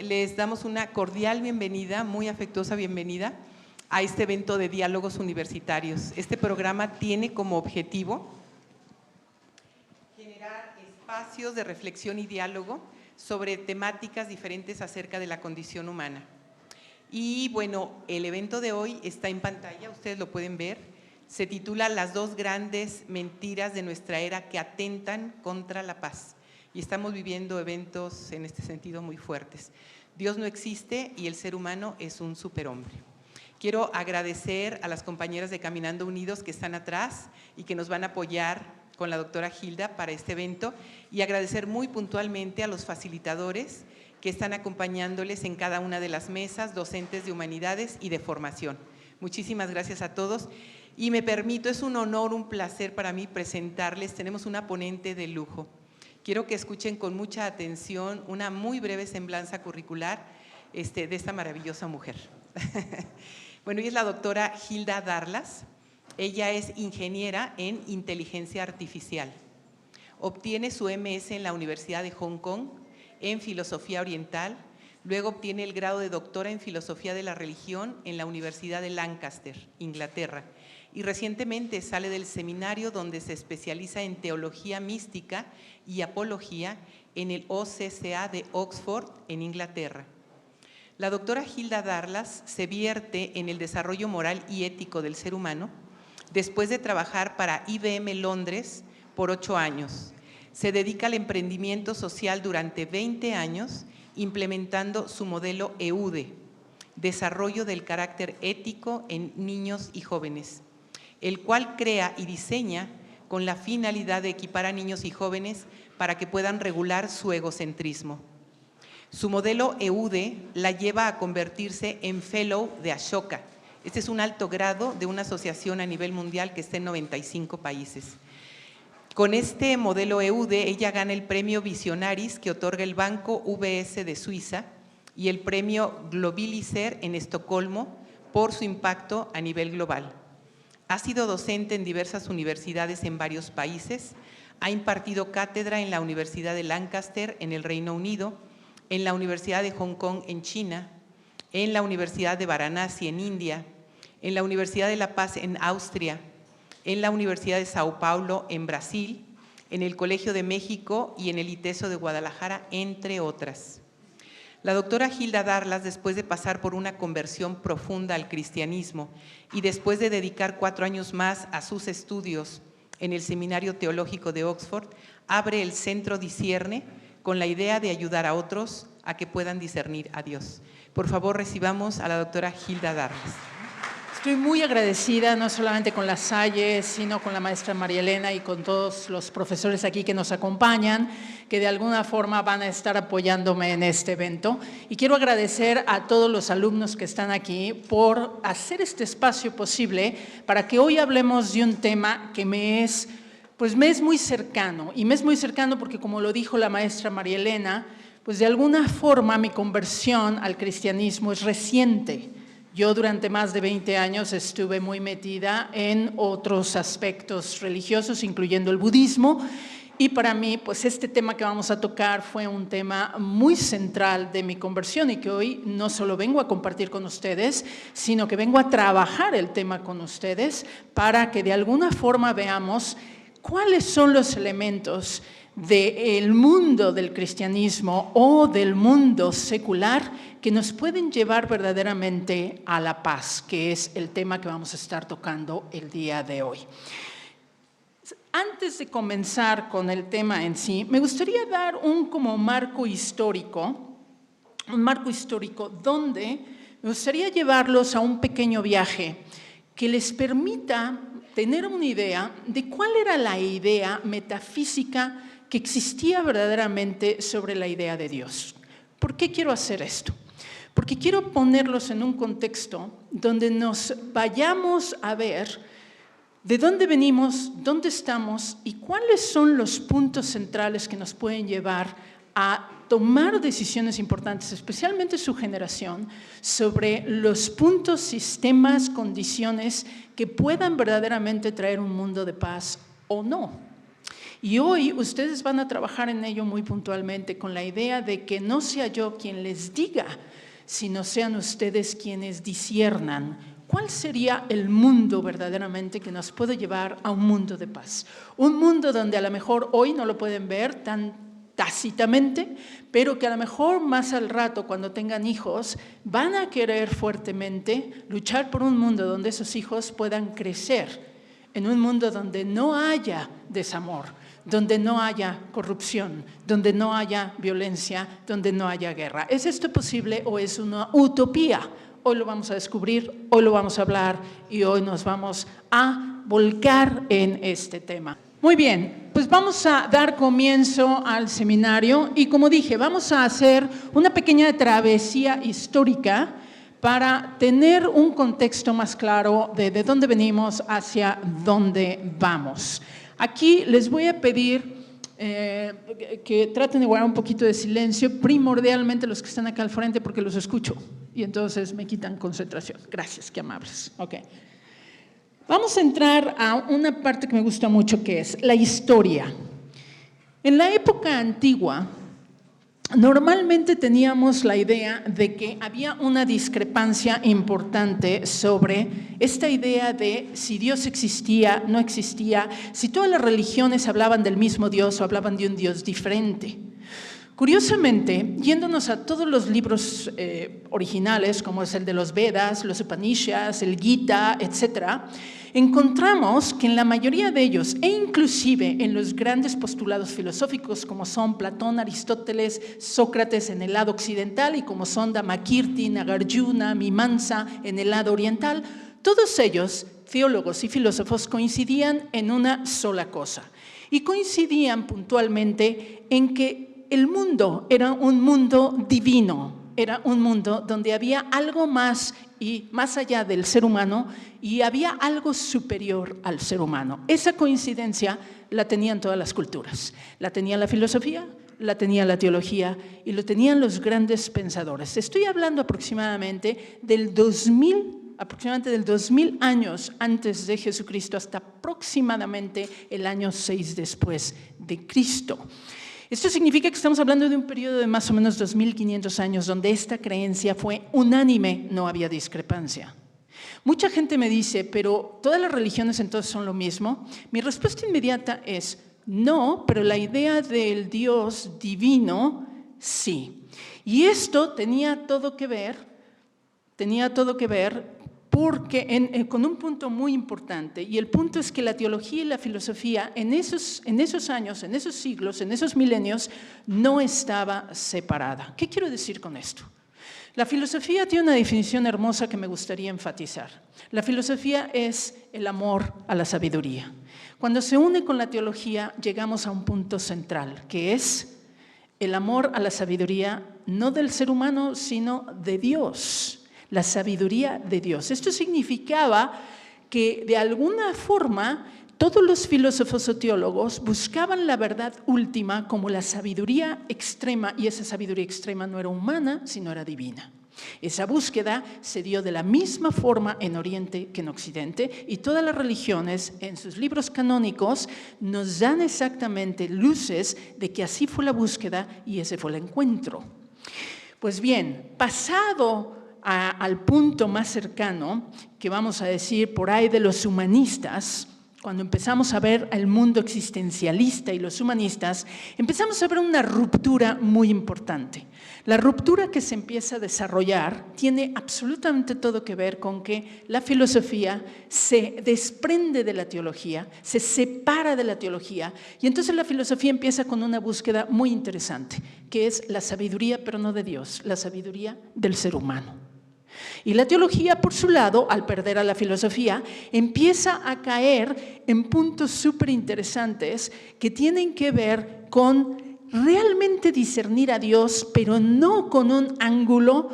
les damos una cordial bienvenida, muy afectuosa bienvenida a este evento de diálogos universitarios. Este programa tiene como objetivo generar espacios de reflexión y diálogo sobre temáticas diferentes acerca de la condición humana. Y bueno, el evento de hoy está en pantalla, ustedes lo pueden ver. Se titula Las dos grandes mentiras de nuestra era que atentan contra la paz. Y estamos viviendo eventos en este sentido muy fuertes. Dios no existe y el ser humano es un superhombre. Quiero agradecer a las compañeras de Caminando Unidos que están atrás y que nos van a apoyar con la doctora Hilda para este evento, y agradecer muy puntualmente a los facilitadores que están acompañándoles en cada una de las mesas, docentes de humanidades y de formación. Muchísimas gracias a todos. Y me permito, es un honor, un placer para mí presentarles, tenemos una ponente de lujo. Quiero que escuchen con mucha atención una muy breve semblanza curricular de esta maravillosa mujer. Bueno, ella es la doctora Hilda Darlas. Ella es ingeniera en inteligencia artificial. Obtiene su MS en la Universidad de Hong Kong en filosofía oriental. Luego obtiene el grado de doctora en filosofía de la religión en la Universidad de Lancaster, Inglaterra. Y recientemente sale del seminario donde se especializa en teología mística y apología en el OCCA de Oxford, en Inglaterra. La doctora Hilda Darlas se vierte en el desarrollo moral y ético del ser humano después de trabajar para IBM Londres por 8 años. Se dedica al emprendimiento social durante 20 años, implementando su modelo EUDE, Desarrollo del Carácter Ético en Niños y Jóvenes, el cual crea y diseña con la finalidad de equipar a niños y jóvenes para que puedan regular su egocentrismo. Su modelo EUDE la lleva a convertirse en Fellow de Ashoka. Este es un alto grado de una asociación a nivel mundial que está en 95 países. Con este modelo EUDE, ella gana el premio Visionaris que otorga el Banco VS de Suiza y el premio Globalizer en Estocolmo por su impacto a nivel global. Ha sido docente en diversas universidades en varios países, ha impartido cátedra en la Universidad de Lancaster en el Reino Unido, en la Universidad de Hong Kong en China, en la Universidad de Varanasi en India, en la Universidad de La Paz en Austria, en la Universidad de Sao Paulo en Brasil, en el Colegio de México y en el ITESO de Guadalajara, entre otras. La doctora Hilda Darlas, después de pasar por una conversión profunda al cristianismo y después de dedicar 4 años más a sus estudios en el Seminario Teológico de Oxford, abre el Centro Discierne con la idea de ayudar a otros a que puedan discernir a Dios. Por favor, recibamos a la doctora Hilda Darlas. Estoy muy agradecida, no solamente con la Salle, sino con la maestra María Elena y con todos los profesores aquí que nos acompañan, que de alguna forma van a estar apoyándome en este evento. Y quiero agradecer a todos los alumnos que están aquí por hacer este espacio posible para que hoy hablemos de un tema que me es muy cercano. Y me es muy cercano porque, como lo dijo la maestra María Elena, pues de alguna forma mi conversión al cristianismo es reciente. Yo durante más de 20 años estuve muy metida en otros aspectos religiosos, incluyendo el budismo, y para mí, pues este tema que vamos a tocar fue un tema muy central de mi conversión y que hoy no solo vengo a compartir con ustedes, sino que vengo a trabajar el tema con ustedes para que de alguna forma veamos cuáles son los elementos del mundo del cristianismo o del mundo secular que nos pueden llevar verdaderamente a la paz, que es el tema que vamos a estar tocando el día de hoy. Antes de comenzar con el tema en sí, me gustaría dar un marco histórico donde me gustaría llevarlos a un pequeño viaje que les permita tener una idea de cuál era la idea metafísica que existía verdaderamente sobre la idea de Dios. ¿Por qué quiero hacer esto? Porque quiero ponerlos en un contexto donde nos vayamos a ver de dónde venimos, dónde estamos y cuáles son los puntos centrales que nos pueden llevar a tomar decisiones importantes, especialmente su generación, sobre los puntos, sistemas, condiciones que puedan verdaderamente traer un mundo de paz o no. Y hoy ustedes van a trabajar en ello muy puntualmente con la idea de que no sea yo quien les diga, sino sean ustedes quienes disciernan cuál sería el mundo verdaderamente que nos puede llevar a un mundo de paz. Un mundo donde a lo mejor hoy no lo pueden ver tan tácitamente, pero que a lo mejor más al rato, cuando tengan hijos, van a querer fuertemente luchar por un mundo donde esos hijos puedan crecer, en un mundo donde no haya desamor, donde no haya corrupción, donde no haya violencia, donde no haya guerra. ¿Es esto posible o es una utopía? Hoy lo vamos a descubrir, hoy lo vamos a hablar y hoy nos vamos a volcar en este tema. Muy bien, pues vamos a dar comienzo al seminario y como dije, vamos a hacer una pequeña travesía histórica para tener un contexto más claro de dónde venimos hacia dónde vamos. Aquí les voy a pedir que traten de guardar un poquito de silencio, primordialmente los que están acá al frente porque los escucho y entonces me quitan concentración. Gracias, qué amables. Okay. Vamos a entrar a una parte que me gusta mucho, que es la historia. En la época antigua, normalmente teníamos la idea de que había una discrepancia importante sobre esta idea de si Dios existía, no existía, si todas las religiones hablaban del mismo Dios o hablaban de un Dios diferente. Curiosamente, yéndonos a todos los libros originales, como es el de los Vedas, los Upanishads, el Gita, etc., encontramos que en la mayoría de ellos, e inclusive en los grandes postulados filosóficos como son Platón, Aristóteles, Sócrates en el lado occidental y como son Dhammakirti, Nagarjuna, Mimamsa en el lado oriental, todos ellos, teólogos y filósofos, coincidían en una sola cosa y coincidían puntualmente en que el mundo era un mundo divino, era un mundo donde había algo más y más allá del ser humano y había algo superior al ser humano. Esa coincidencia la tenían todas las culturas, la tenía la filosofía, la tenía la teología y lo tenían los grandes pensadores. Estoy hablando aproximadamente del 2000 años antes de Jesucristo hasta aproximadamente el año 6 después de Cristo. Esto significa que estamos hablando de un periodo de más o menos 2500 años donde esta creencia fue unánime, no había discrepancia. Mucha gente me dice, pero ¿todas las religiones entonces son lo mismo? Mi respuesta inmediata es no, pero la idea del Dios divino, sí. Y esto tenía todo que ver porque con un punto muy importante, y el punto es que la teología y la filosofía en esos años, en esos siglos, en esos milenios, no estaba separada. ¿Qué quiero decir con esto? La filosofía tiene una definición hermosa que me gustaría enfatizar. La filosofía es el amor a la sabiduría. Cuando se une con la teología, llegamos a un punto central, que es el amor a la sabiduría, no del ser humano, sino de Dios. La sabiduría de Dios. Esto significaba que de alguna forma todos los filósofos o teólogos buscaban la verdad última como la sabiduría extrema, y esa sabiduría extrema no era humana, sino era divina. Esa búsqueda se dio de la misma forma en Oriente que en Occidente, y todas las religiones en sus libros canónicos nos dan exactamente luces de que así fue la búsqueda y ese fue el encuentro. Pues bien, pasado al punto más cercano, que vamos a decir por ahí de los humanistas, cuando empezamos a ver el mundo existencialista y los humanistas, empezamos a ver una ruptura muy importante. La ruptura que se empieza a desarrollar tiene absolutamente todo que ver con que la filosofía se desprende de la teología, se separa de la teología, y entonces la filosofía empieza con una búsqueda muy interesante, que es la sabiduría, pero no de Dios, la sabiduría del ser humano. Y la teología, por su lado, al perder a la filosofía, empieza a caer en puntos súper interesantes que tienen que ver con realmente discernir a Dios, pero no con un ángulo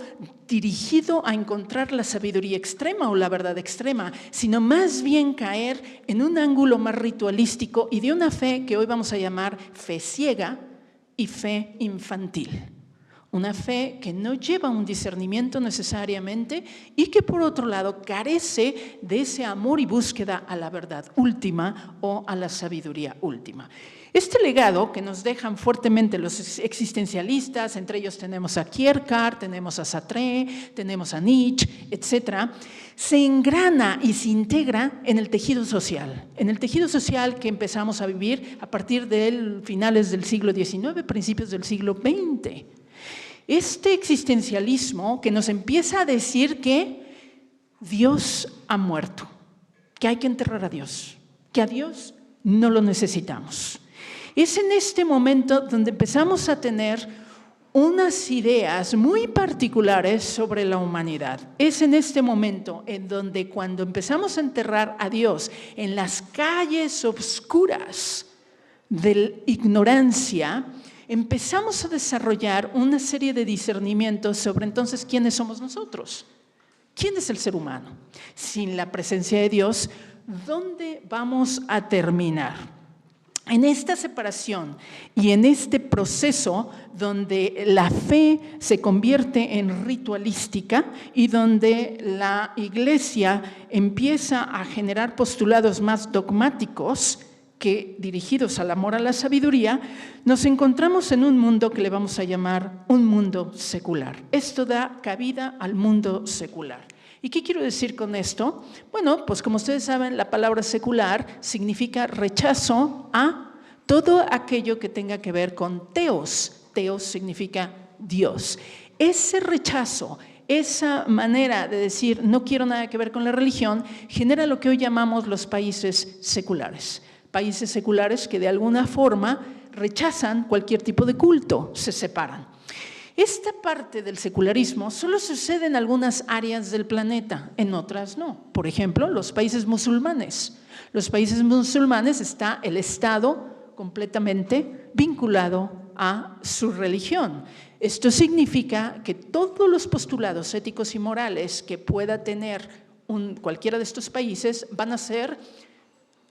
dirigido a encontrar la sabiduría extrema o la verdad extrema, sino más bien caer en un ángulo más ritualístico y de una fe que hoy vamos a llamar fe ciega y fe infantil. una fe que no lleva un discernimiento necesariamente y que por otro lado carece de ese amor y búsqueda a la verdad última o a la sabiduría última. Este legado que nos dejan fuertemente los existencialistas, entre ellos tenemos a Kierkegaard, tenemos a Sartre, tenemos a Nietzsche, etcétera, se engrana y se integra en el tejido social que empezamos a vivir a partir de finales del siglo XIX, principios del siglo XX. Este existencialismo que nos empieza a decir que Dios ha muerto, que hay que enterrar a Dios, que a Dios no lo necesitamos. Es en este momento donde empezamos a tener unas ideas muy particulares sobre la humanidad. Es en este momento en donde cuando empezamos a enterrar a Dios en las calles oscuras de la ignorancia, empezamos a desarrollar una serie de discernimientos sobre entonces quiénes somos nosotros, quién es el ser humano. Sin la presencia de Dios, ¿dónde vamos a terminar? En esta separación y en este proceso donde la fe se convierte en ritualística y donde la Iglesia empieza a generar postulados más dogmáticos que dirigidos al amor a la sabiduría, nos encontramos en un mundo que le vamos a llamar un mundo secular. Esto da cabida al mundo secular. ¿Y qué quiero decir con esto? Bueno, pues como ustedes saben, la palabra secular significa rechazo a todo aquello que tenga que ver con teos. Teos significa Dios. Ese rechazo, esa manera de decir no quiero nada que ver con la religión, genera lo que hoy llamamos los países seculares. Países seculares que de alguna forma rechazan cualquier tipo de culto, se separan. Esta parte del secularismo solo sucede en algunas áreas del planeta, en otras no. Por ejemplo, los países musulmanes. Los países musulmanes está el Estado completamente vinculado a su religión. Esto significa que todos los postulados éticos y morales que pueda tener cualquiera de estos países van a ser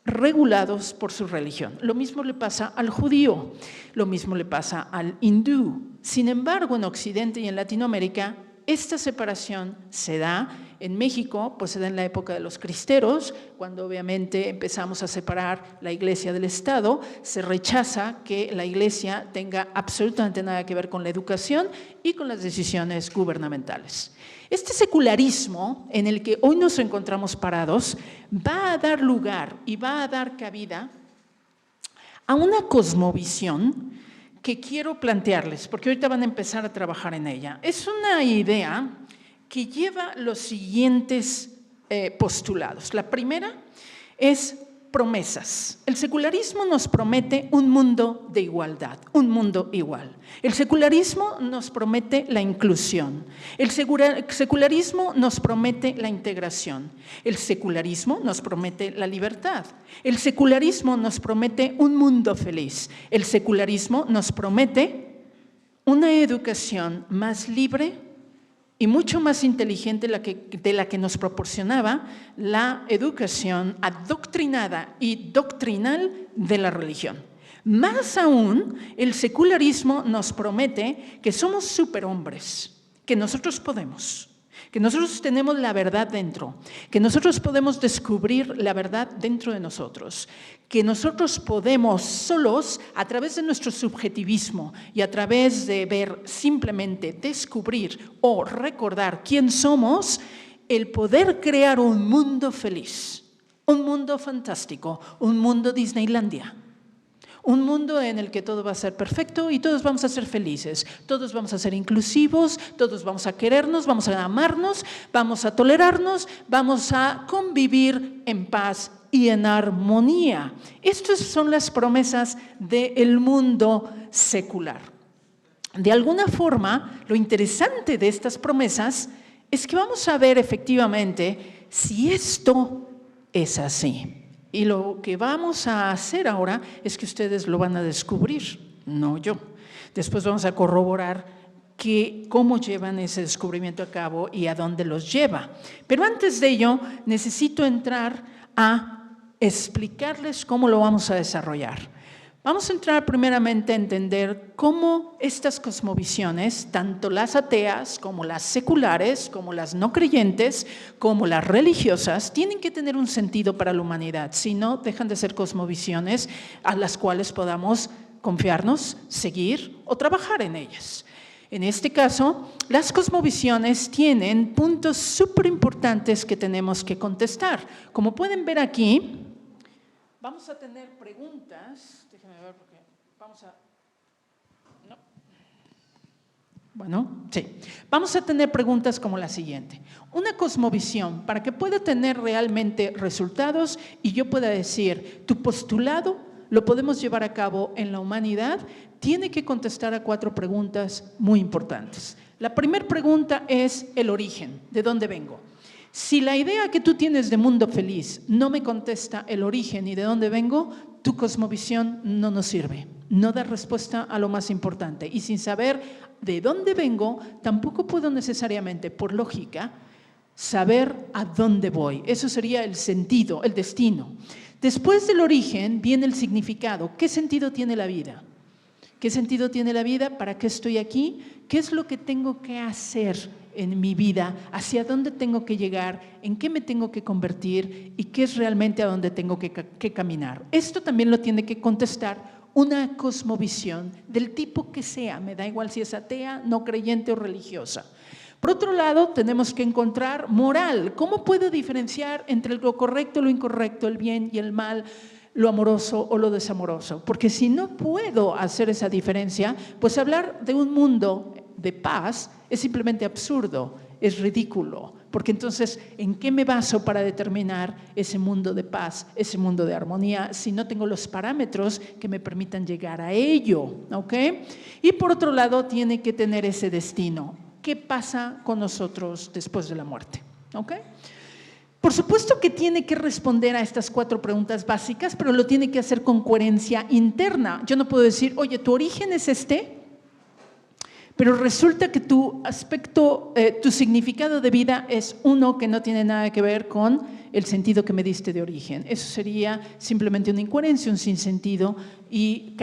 regulados por su religión. Lo mismo le pasa al judío, lo mismo le pasa al hindú. Sin embargo, en Occidente y en Latinoamérica, esta separación se da. En México, pues se da en la época de los cristeros, cuando obviamente empezamos a separar la Iglesia del Estado. Se rechaza que la Iglesia tenga absolutamente nada que ver con la educación y con las decisiones gubernamentales. Este secularismo en el que hoy nos encontramos parados va a dar lugar y va a dar cabida a una cosmovisión que quiero plantearles, porque ahorita van a empezar a trabajar en ella. Es una idea que lleva los siguientes postulados. La primera es promesas. El secularismo nos promete un mundo de igualdad, un mundo igual. El secularismo nos promete la inclusión. El secularismo nos promete la integración. El secularismo nos promete la libertad. El secularismo nos promete un mundo feliz. El secularismo nos promete una educación más libre y mucho más inteligente de la que nos proporcionaba la educación adoctrinada y doctrinal de la religión. Más aún, el secularismo nos promete que somos superhombres, que nosotros podemos, que nosotros tenemos la verdad dentro, que nosotros podemos descubrir la verdad dentro de nosotros, que nosotros podemos solos, a través de nuestro subjetivismo y a través de ver, simplemente descubrir o recordar quién somos, el poder crear un mundo feliz, un mundo fantástico, un mundo Disneylandia. Un mundo en el que todo va a ser perfecto y todos vamos a ser felices, todos vamos a ser inclusivos, todos vamos a querernos, vamos a amarnos, vamos a tolerarnos, vamos a convivir en paz y en armonía. Estas son las promesas del mundo secular. De alguna forma, lo interesante de estas promesas es que vamos a ver efectivamente si esto es así. Y lo que vamos a hacer ahora es que ustedes lo van a descubrir, no yo. Después vamos a corroborar cómo llevan ese descubrimiento a cabo y a dónde los lleva. Pero antes de ello, necesito entrar a explicarles cómo lo vamos a desarrollar. Vamos a entrar primeramente a entender cómo estas cosmovisiones, tanto las ateas como las seculares, como las no creyentes, como las religiosas, tienen que tener un sentido para la humanidad, si no dejan de ser cosmovisiones a las cuales podamos confiarnos, seguir o trabajar en ellas. En este caso, las cosmovisiones tienen puntos súper importantes que tenemos que contestar. Como pueden ver aquí, vamos a tener preguntas. Déjenme ver porque vamos a... No. Bueno, sí. Vamos a tener preguntas como la siguiente. Una cosmovisión, para que pueda tener realmente resultados y yo pueda decir, tu postulado lo podemos llevar a cabo en la humanidad, tiene que contestar a 4 preguntas muy importantes. La primera pregunta es el origen, ¿de dónde vengo? Si la idea que tú tienes de mundo feliz no me contesta el origen y de dónde vengo, tu cosmovisión no nos sirve, no da respuesta a lo más importante. Y sin saber de dónde vengo, tampoco puedo necesariamente, por lógica, saber a dónde voy. Eso sería el sentido, el destino. Después del origen viene el significado. ¿Qué sentido tiene la vida? ¿Qué sentido tiene la vida? ¿Para qué estoy aquí? ¿Qué es lo que tengo que hacer en mi vida? ¿Hacia dónde tengo que llegar? ¿En qué me tengo que convertir? ¿Y qué es realmente a dónde tengo que caminar? Esto también lo tiene que contestar una cosmovisión del tipo que sea. Me da igual si es atea, no creyente o religiosa. Por otro lado, tenemos que encontrar moral. ¿Cómo puedo diferenciar entre lo correcto, lo incorrecto, el bien y el mal, lo amoroso o lo desamoroso? Porque si no puedo hacer esa diferencia, pues hablar de un mundo de paz es simplemente absurdo, es ridículo. Porque entonces, ¿en qué me baso para determinar ese mundo de paz, ese mundo de armonía, si no tengo los parámetros que me permitan llegar a ello? ¿Ok? Y por otro lado, tiene que tener ese destino. ¿Qué pasa con nosotros después de la muerte? ¿Ok? Por supuesto que tiene que responder a estas 4 preguntas básicas, pero lo tiene que hacer con coherencia interna. Yo no puedo decir, oye, tu origen es este, pero resulta que tu aspecto, tu significado de vida es uno que no tiene nada que ver con el sentido que me diste de origen. Eso sería simplemente una incoherencia, un sinsentido y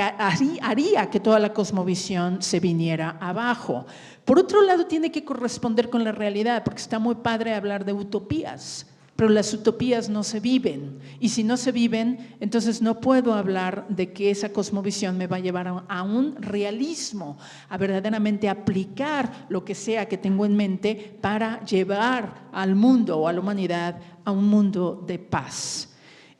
haría que toda la cosmovisión se viniera abajo. Por otro lado, tiene que corresponder con la realidad, porque está muy padre hablar de utopías, pero las utopías no se viven. Y si no se viven, entonces no puedo hablar de que esa cosmovisión me va a llevar a un realismo, a verdaderamente aplicar lo que sea que tengo en mente para llevar al mundo o a la humanidad a un mundo de paz.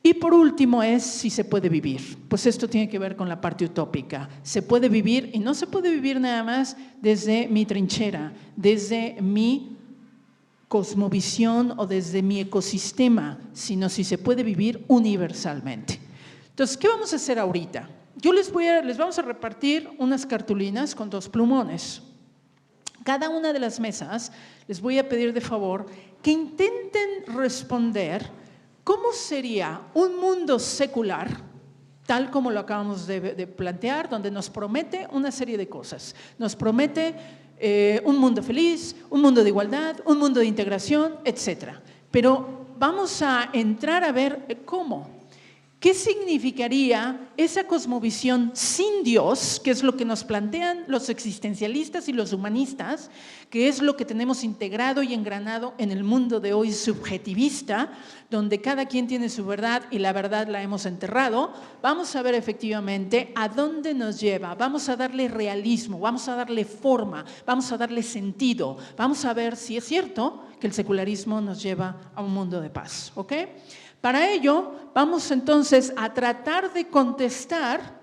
Y por último es si se puede vivir. Pues esto tiene que ver con la parte utópica. Se puede vivir y no se puede vivir nada más desde mi trinchera, desde mi cosmovisión o desde mi ecosistema, sino si se puede vivir universalmente. Entonces, ¿qué vamos a hacer ahorita? Les vamos a repartir unas cartulinas con 2 plumones. Cada una de las mesas les voy a pedir de favor que intenten responder ¿cómo sería un mundo secular, tal como lo acabamos de plantear, donde nos promete una serie de cosas? Nos promete un mundo feliz, un mundo de igualdad, un mundo de integración, etc. Pero vamos a entrar a ver cómo. ¿Qué significaría esa cosmovisión sin Dios, que es lo que nos plantean los existencialistas y los humanistas, que es lo que tenemos integrado y engranado en el mundo de hoy subjetivista, donde cada quien tiene su verdad y la verdad la hemos enterrado? Vamos a ver efectivamente a dónde nos lleva, vamos a darle realismo, vamos a darle forma, vamos a darle sentido, vamos a ver si es cierto que el secularismo nos lleva a un mundo de paz, ¿ok? Para ello, vamos entonces a tratar de contestar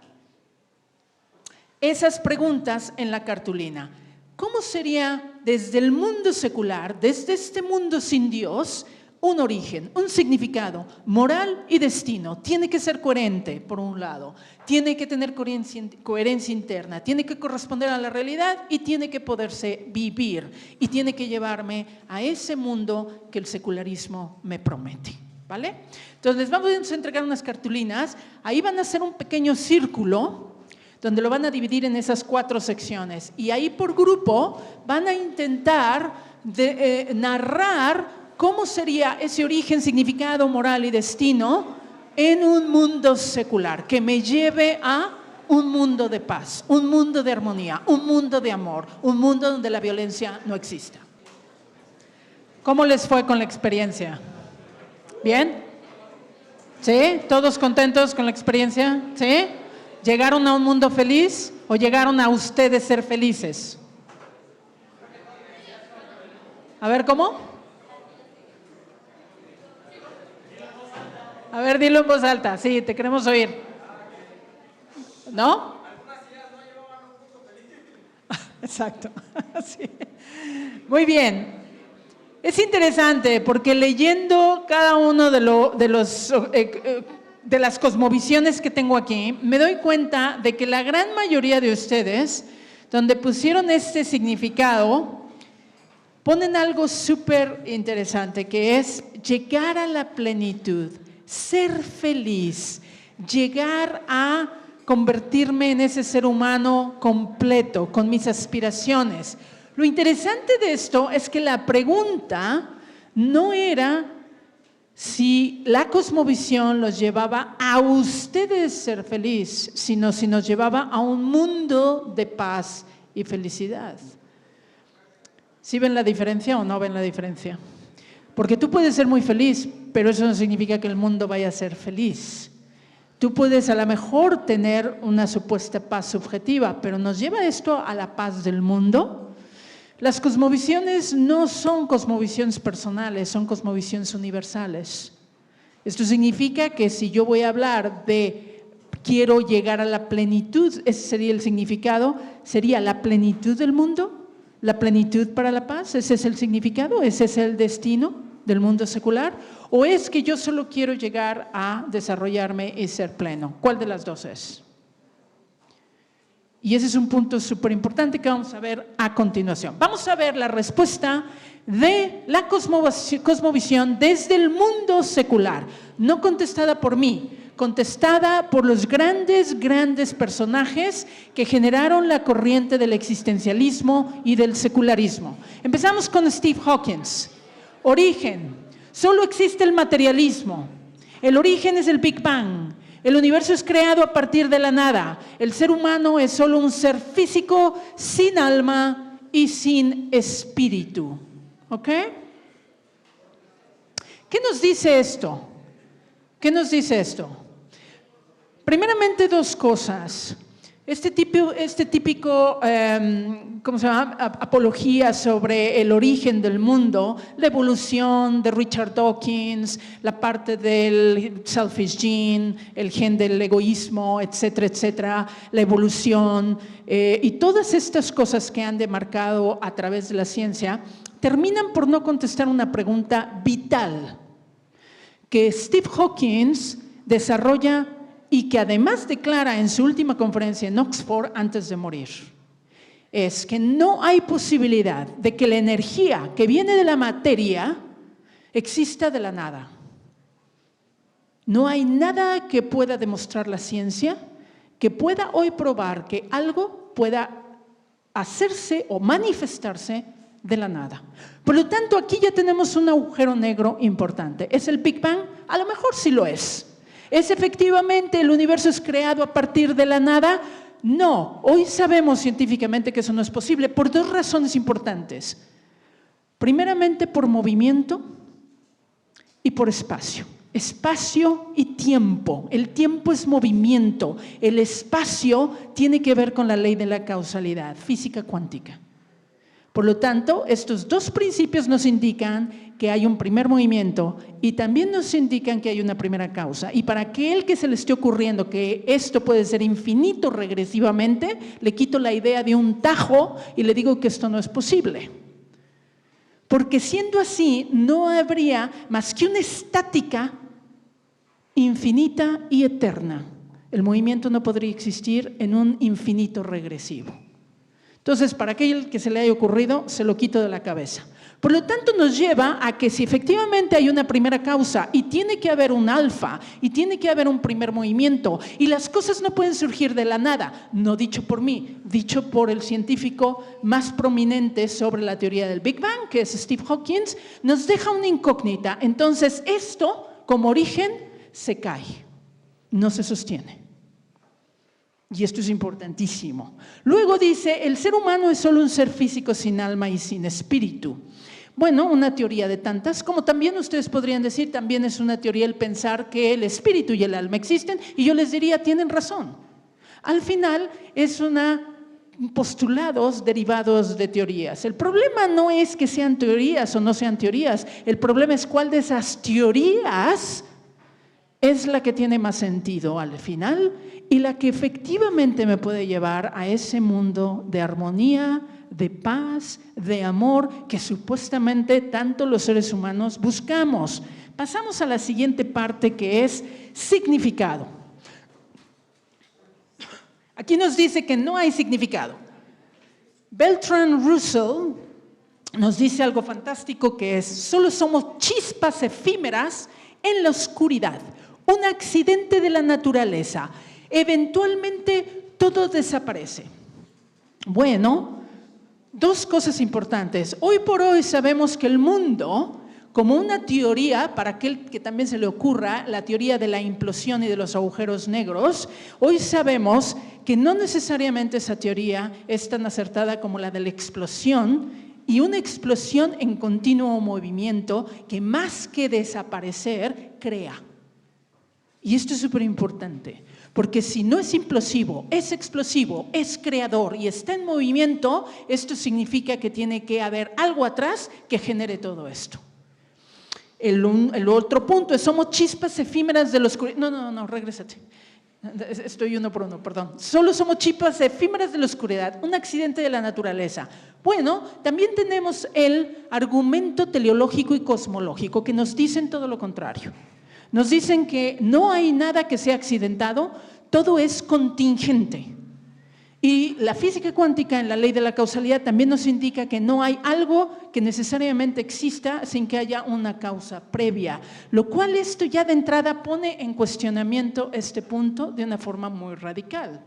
esas preguntas en la cartulina. ¿Cómo sería desde el mundo secular, desde este mundo sin Dios, un origen, un significado, moral y destino? Tiene que ser coherente, por un lado, tiene que tener coherencia interna, tiene que corresponder a la realidad y tiene que poderse vivir y tiene que llevarme a ese mundo que el secularismo me promete. ¿Vale? Entonces les vamos a entregar unas cartulinas, ahí van a hacer un pequeño círculo donde lo van a dividir en esas 4 secciones y ahí por grupo van a intentar narrar cómo sería ese origen, significado, moral y destino en un mundo secular que me lleve a un mundo de paz, un mundo de armonía, un mundo de amor, un mundo donde la violencia no exista. ¿Cómo les fue con la experiencia? ¿Bien? ¿Sí? ¿Todos contentos con la experiencia? ¿Sí? ¿Llegaron a un mundo feliz o llegaron a ustedes ser felices? A ver, ¿cómo? A ver, dilo en voz alta. Sí, te queremos oír. ¿No? Exacto. Sí. Muy bien. Es interesante porque leyendo cada uno de las cosmovisiones que tengo aquí, me doy cuenta de que la gran mayoría de ustedes, donde pusieron este significado, ponen algo súper interesante, que es llegar a la plenitud, ser feliz, llegar a convertirme en ese ser humano completo, con mis aspiraciones. Lo interesante de esto es que la pregunta no era si la cosmovisión los llevaba a ustedes ser feliz, sino si nos llevaba a un mundo de paz y felicidad. ¿Sí ven la diferencia o no ven la diferencia? Porque tú puedes ser muy feliz, pero eso no significa que el mundo vaya a ser feliz. Tú puedes a lo mejor tener una supuesta paz subjetiva, pero ¿nos lleva esto a la paz del mundo? Las cosmovisiones no son cosmovisiones personales, son cosmovisiones universales. Esto significa que si yo voy a hablar de quiero llegar a la plenitud, ese sería el significado, sería la plenitud del mundo, la plenitud para la paz, ese es el significado, ese es el destino del mundo secular, o es que yo solo quiero llegar a desarrollarme y ser pleno. ¿Cuál de las dos es? Y ese es un punto súper importante que vamos a ver a continuación. Vamos a ver la respuesta de la cosmovisión desde el mundo secular, no contestada por mí, contestada por los grandes personajes que generaron la corriente del existencialismo y del secularismo. Empezamos con Steve Hawkins. Origen. Solo existe el materialismo. El origen es el Big Bang. El universo es creado a partir de la nada. El ser humano es solo un ser físico sin alma y sin espíritu. ¿Ok? ¿Qué nos dice esto? ¿Qué nos dice esto? Primeramente, dos cosas. Este típico ¿cómo se llama? Apología sobre el origen del mundo, la evolución de Richard Dawkins, la parte del selfish gene, el gen del egoísmo, etcétera, etcétera, la evolución y todas estas cosas que han demarcado a través de la ciencia, terminan por no contestar una pregunta vital que Steve Hawkins desarrolla y que además declara en su última conferencia en Oxford antes de morir. Es que no hay posibilidad de que la energía que viene de la materia exista de la nada. No hay nada que pueda demostrar la ciencia que pueda hoy probar que algo pueda hacerse o manifestarse de la nada. Por lo tanto, aquí ya tenemos un agujero negro importante. ¿Es el Big Bang? A lo mejor sí lo es. ¿Es efectivamente el universo es creado a partir de la nada? No, hoy sabemos científicamente que eso no es posible por dos razones importantes. Primeramente por movimiento y por espacio. Espacio y tiempo. El tiempo es movimiento. El espacio tiene que ver con la ley de la causalidad, física cuántica. Por lo tanto, estos dos principios nos indican que hay un primer movimiento y también nos indican que hay una primera causa. Y para aquel que se le esté ocurriendo que esto puede ser infinito regresivamente, le quito la idea de un tajo y le digo que esto no es posible. Porque siendo así, no habría más que una estática infinita y eterna. El movimiento no podría existir en un infinito regresivo. Entonces, para aquel que se le haya ocurrido, se lo quito de la cabeza. Por lo tanto, nos lleva a que si efectivamente hay una primera causa y tiene que haber un alfa y tiene que haber un primer movimiento y las cosas no pueden surgir de la nada, no dicho por mí, dicho por el científico más prominente sobre la teoría del Big Bang, que es Steve Hawkins, nos deja una incógnita. Entonces, esto como origen se cae, no se sostiene. Y esto es importantísimo. Luego dice, el ser humano es solo un ser físico sin alma y sin espíritu. Bueno, una teoría de tantas, como también ustedes podrían decir, también es una teoría el pensar que el espíritu y el alma existen, y yo les diría, tienen razón. Al final es postulados derivados de teorías. El problema no es que sean teorías o no sean teorías, el problema es cuál de esas teorías es la que tiene más sentido al final y la que efectivamente me puede llevar a ese mundo de armonía, de paz, de amor que supuestamente tanto los seres humanos buscamos. Pasamos a la siguiente parte, que es significado. Aquí nos dice que no hay significado. Bertrand Russell nos dice algo fantástico, que es: solo somos chispas efímeras en la oscuridad, un accidente de la naturaleza. Eventualmente todo desaparece. Bueno, dos cosas importantes. Hoy por hoy sabemos que el mundo, como una teoría, para aquel que también se le ocurra, la teoría de la implosión y de los agujeros negros, hoy sabemos que no necesariamente esa teoría es tan acertada como la de la explosión, y una explosión en continuo movimiento que más que desaparecer, crea. Y esto es súper importante, porque si no es implosivo, es explosivo, es creador y está en movimiento, esto significa que tiene que haber algo atrás que genere todo esto. El otro punto es: somos chispas efímeras de la oscuridad. No, regrésate. Estoy uno por uno, perdón. Solo somos chispas efímeras de la oscuridad, un accidente de la naturaleza. Bueno, también tenemos el argumento teleológico y cosmológico que nos dicen todo lo contrario. Nos dicen que no hay nada que sea accidentado, todo es contingente. Y la física cuántica, en la ley de la causalidad, también nos indica que no hay algo que necesariamente exista sin que haya una causa previa, lo cual esto ya de entrada pone en cuestionamiento este punto de una forma muy radical.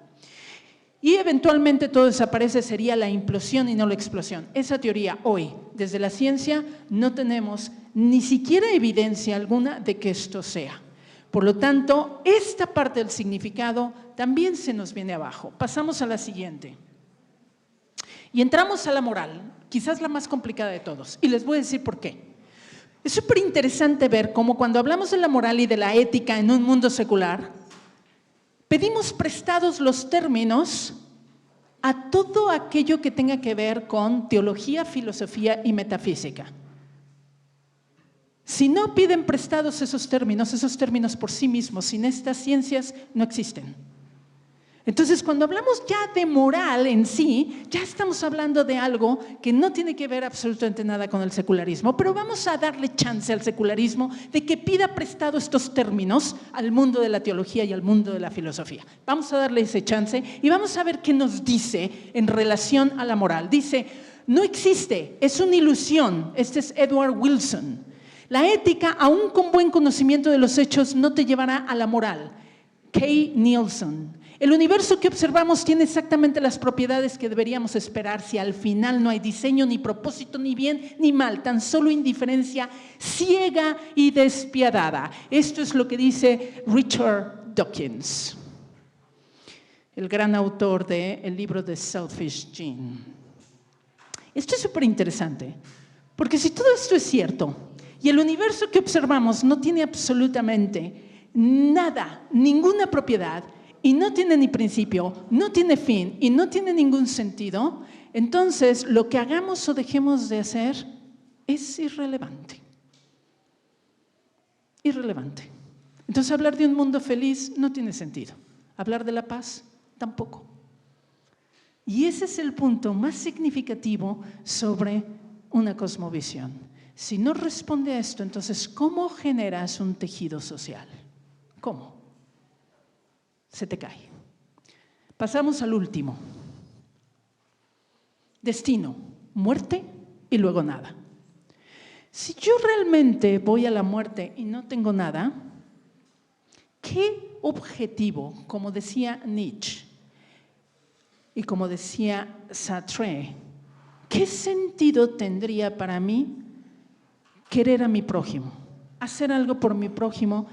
Y eventualmente todo desaparece, sería la implosión y no la explosión. Esa teoría hoy, desde la ciencia, no tenemos ni siquiera evidencia alguna de que esto sea. Por lo tanto, esta parte del significado también se nos viene abajo. Pasamos a la siguiente. Y entramos a la moral, quizás la más complicada de todos. Y les voy a decir por qué. Es súper interesante ver cómo cuando hablamos de la moral y de la ética en un mundo secular, pedimos prestados los términos a todo aquello que tenga que ver con teología, filosofía y metafísica. Si no piden prestados esos términos por sí mismos, sin estas ciencias, no existen. Entonces, cuando hablamos ya de moral en sí, ya estamos hablando de algo que no tiene que ver absolutamente nada con el secularismo, pero vamos a darle chance al secularismo de que pida prestado estos términos al mundo de la teología y al mundo de la filosofía. Vamos a darle ese chance y vamos a ver qué nos dice en relación a la moral. Dice: no existe, es una ilusión. Este es Edward Wilson. La ética, aún con buen conocimiento de los hechos, no te llevará a la moral. Kay Nielsen. El universo que observamos tiene exactamente las propiedades que deberíamos esperar si al final no hay diseño, ni propósito, ni bien, ni mal, tan solo indiferencia ciega y despiadada. Esto es lo que dice Richard Dawkins, el gran autor del libro The Selfish Gene. Esto es súper interesante, porque si todo esto es cierto y el universo que observamos no tiene absolutamente nada, ninguna propiedad, y no tiene ni principio, no tiene fin y no tiene ningún sentido, entonces lo que hagamos o dejemos de hacer es irrelevante. Irrelevante. Entonces hablar de un mundo feliz no tiene sentido. Hablar de la paz tampoco. Y ese es el punto más significativo sobre una cosmovisión. Si no responde a esto, entonces, ¿cómo generas un tejido social? ¿Cómo? Se te cae. Pasamos al último. Destino, muerte y luego nada. Si yo realmente voy a la muerte y no tengo nada, ¿qué objetivo, como decía Nietzsche y como decía Sartre, qué sentido tendría para mí querer a mi prójimo, hacer algo por mi prójimo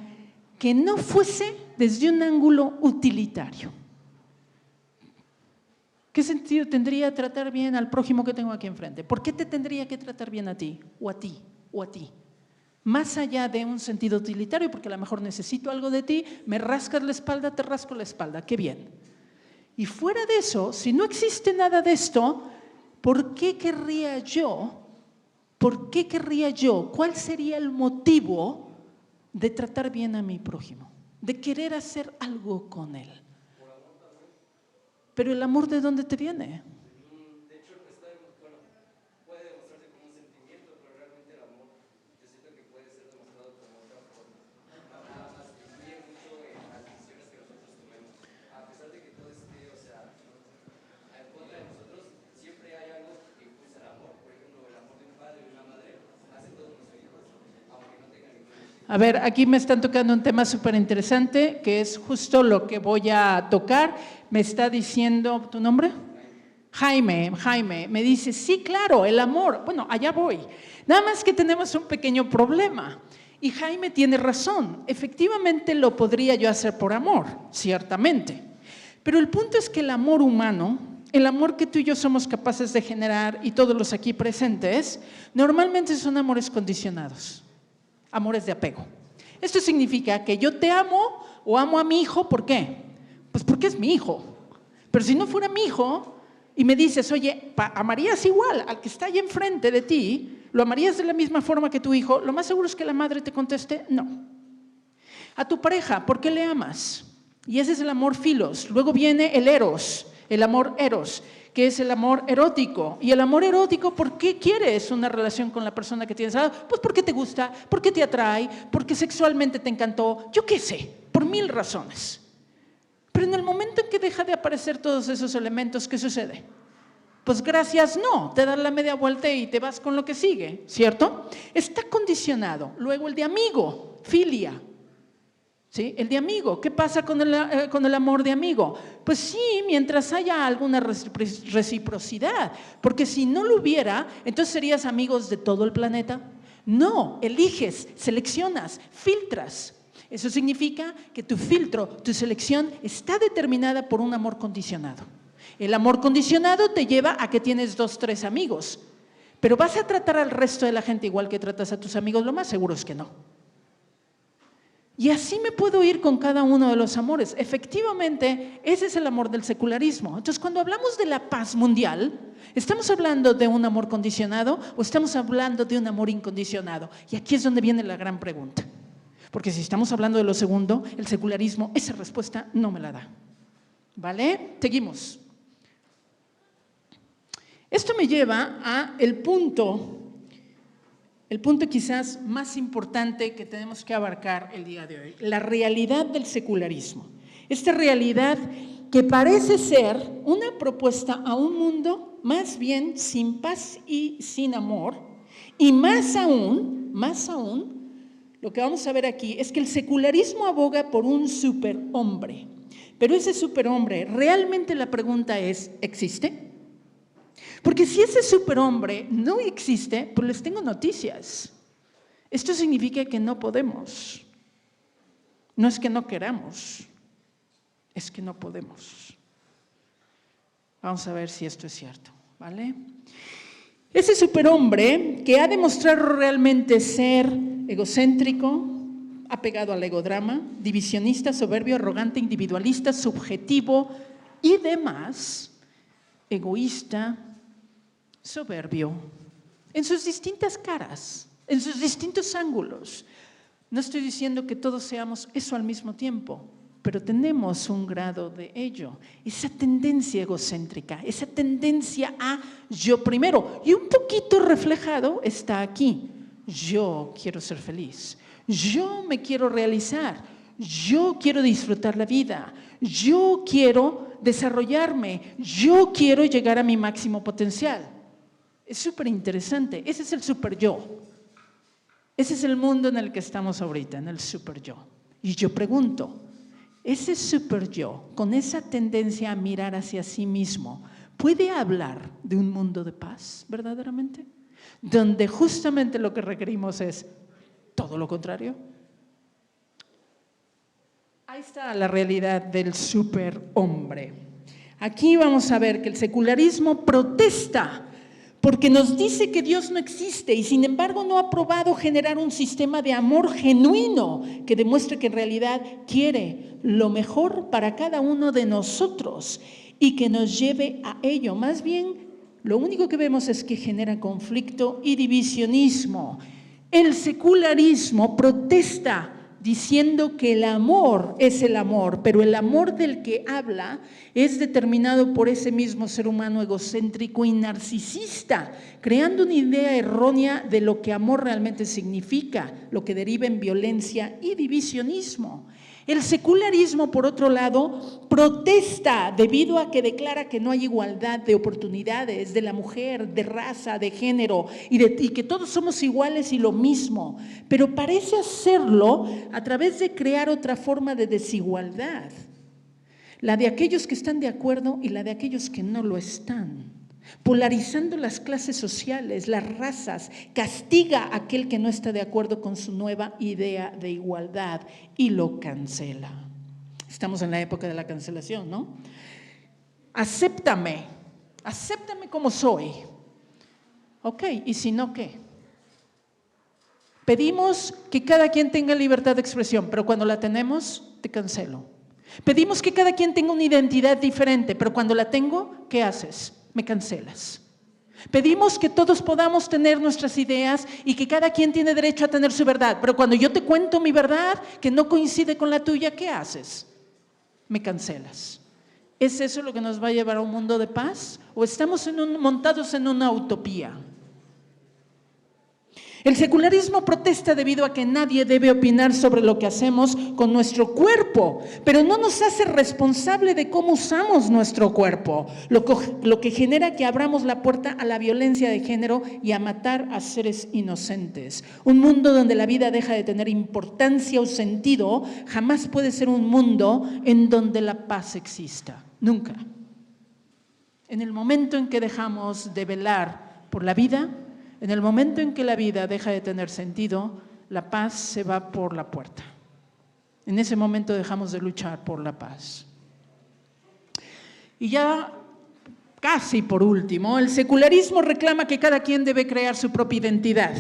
que no fuese desde un ángulo utilitario? ¿Qué sentido tendría tratar bien al prójimo que tengo aquí enfrente? ¿Por qué te tendría que tratar bien a ti, o a ti, o a ti? Más allá de un sentido utilitario, porque a lo mejor necesito algo de ti, me rascas la espalda, te rasco la espalda, qué bien. Y fuera de eso, si no existe nada de esto, ¿por qué querría yo? ¿Por qué querría yo? ¿Cuál sería el motivo de tratar bien a mi prójimo? De querer hacer algo con él. Pero el amor, ¿de dónde te viene? De hecho, puede demostrarse como un sentimiento, pero realmente el amor, yo siento que puede ser demostrado como otra forma. Nada más influye mucho en las decisiones que nosotros tomemos. A pesar de que todo esté, o sea, en contra de nosotros, siempre hay algo que impulsa el amor. Por ejemplo, el amor de un padre y una madre hace todos nuestros hijos, aunque no tengan ningún motivo. A ver, aquí me están tocando un tema súper interesante, que es justo lo que voy a tocar. Me está diciendo, ¿tu nombre? Jaime, me dice, sí, claro, el amor. Bueno, allá voy. Nada más que tenemos un pequeño problema. Y Jaime tiene razón. Efectivamente lo podría yo hacer por amor, ciertamente. Pero el punto es que el amor humano, el amor que tú y yo somos capaces de generar, y todos los aquí presentes, normalmente son amores condicionados. Amores de apego. Esto significa que yo te amo o amo a mi hijo, ¿por qué? Pues porque es mi hijo. Pero si no fuera mi hijo y me dices, oye, amarías igual al que está ahí enfrente de ti, ¿lo amarías de la misma forma que tu hijo? Lo más seguro es que la madre te conteste, no. A tu pareja, ¿por qué le amas? Y ese es el amor filos. Luego viene el eros, el amor eros, que es el amor erótico. Y el amor erótico, ¿por qué quieres una relación con la persona que tienes al lado? Pues porque te gusta, porque te atrae, porque sexualmente te encantó, yo qué sé, por 1000 razones. Pero en el momento en que deja de aparecer todos esos elementos, ¿qué sucede? Pues gracias, no, te das la media vuelta y te vas con lo que sigue, ¿cierto? Está condicionado. Luego el de amigo, filia. ¿Sí? El de amigo, ¿qué pasa con el amor de amigo? Pues sí, mientras haya alguna reciprocidad, porque si no lo hubiera, entonces serías amigos de todo el planeta. No, eliges, seleccionas, filtras. Eso significa que tu filtro, tu selección está determinada por un amor condicionado. El amor condicionado te lleva a que tienes 2, 3 amigos, pero ¿vas a tratar al resto de la gente igual que tratas a tus amigos? Lo más seguro es que no. Y así me puedo ir con cada uno de los amores. Efectivamente, ese es el amor del secularismo. Entonces, cuando hablamos de la paz mundial, ¿estamos hablando de un amor condicionado o estamos hablando de un amor incondicionado? Y aquí es donde viene la gran pregunta. Porque si estamos hablando de lo segundo, el secularismo, esa respuesta no me la da. ¿Vale? Seguimos. Esto me lleva a el punto quizás más importante que tenemos que abarcar el día de hoy, la realidad del secularismo. Esta realidad que parece ser una propuesta a un mundo más bien sin paz y sin amor, y más aún, lo que vamos a ver aquí es que el secularismo aboga por un superhombre. Pero ese superhombre, realmente la pregunta es, ¿existe? Porque si ese superhombre no existe, pues les tengo noticias. Esto significa que no podemos. No es que no queramos, es que no podemos. Vamos a ver si esto es cierto, ¿vale? Ese superhombre que ha demostrado realmente ser egocéntrico, apegado al egodrama, divisionista, soberbio, arrogante, individualista, subjetivo y demás, egoísta, soberbio, en sus distintas caras, en sus distintos ángulos. No estoy diciendo que todos seamos eso al mismo tiempo, pero tenemos un grado de ello. Esa tendencia egocéntrica, esa tendencia a yo primero, y un poquito reflejado está aquí. Yo quiero ser feliz, yo me quiero realizar, yo quiero disfrutar la vida, yo quiero desarrollarme, yo quiero llegar a mi máximo potencial. Es súper interesante, ese es el super yo. Ese es el mundo en el que estamos ahorita, en el super yo. Y yo pregunto, ese super yo, con esa tendencia a mirar hacia sí mismo, ¿puede hablar de un mundo de paz verdaderamente? Donde justamente lo que requerimos es todo lo contrario. Ahí está la realidad del superhombre. Aquí vamos a ver que el secularismo protesta porque nos dice que Dios no existe y sin embargo no ha probado generar un sistema de amor genuino que demuestre que en realidad quiere lo mejor para cada uno de nosotros y que nos lleve a ello. Más bien, lo único que vemos es que genera conflicto y divisionismo. El secularismo protesta diciendo que el amor es el amor, pero el amor del que habla es determinado por ese mismo ser humano egocéntrico y narcisista, creando una idea errónea de lo que amor realmente significa, lo que deriva en violencia y divisionismo. El secularismo, por otro lado, protesta debido a que declara que no hay igualdad de oportunidades de la mujer, de raza, de género y que todos somos iguales y lo mismo, pero parece hacerlo a través de crear otra forma de desigualdad, la de aquellos que están de acuerdo y la de aquellos que no lo están. Polarizando las clases sociales, las razas, castiga a aquel que no está de acuerdo con su nueva idea de igualdad y lo cancela. Estamos en la época de la cancelación, ¿no? Acéptame como soy. Ok, ¿y si no qué? Pedimos que cada quien tenga libertad de expresión, pero cuando la tenemos, te cancelo. Pedimos que cada quien tenga una identidad diferente, pero cuando la tengo, ¿qué haces? Me cancelas. Pedimos que todos podamos tener nuestras ideas y que cada quien tiene derecho a tener su verdad, pero cuando yo te cuento mi verdad que no coincide con la tuya, ¿qué haces? Me cancelas. ¿Es eso lo que nos va a llevar a un mundo de paz? ¿O estamos montados en una utopía? El secularismo protesta debido a que nadie debe opinar sobre lo que hacemos con nuestro cuerpo, pero no nos hace responsable de cómo usamos nuestro cuerpo, lo que genera que abramos la puerta a la violencia de género y a matar a seres inocentes. Un mundo donde la vida deja de tener importancia o sentido jamás puede ser un mundo en donde la paz exista, nunca. En el momento en que dejamos de velar por la vida, en el momento en que la vida deja de tener sentido, la paz se va por la puerta. En ese momento dejamos de luchar por la paz. Y ya casi por último, el secularismo reclama que cada quien debe crear su propia identidad,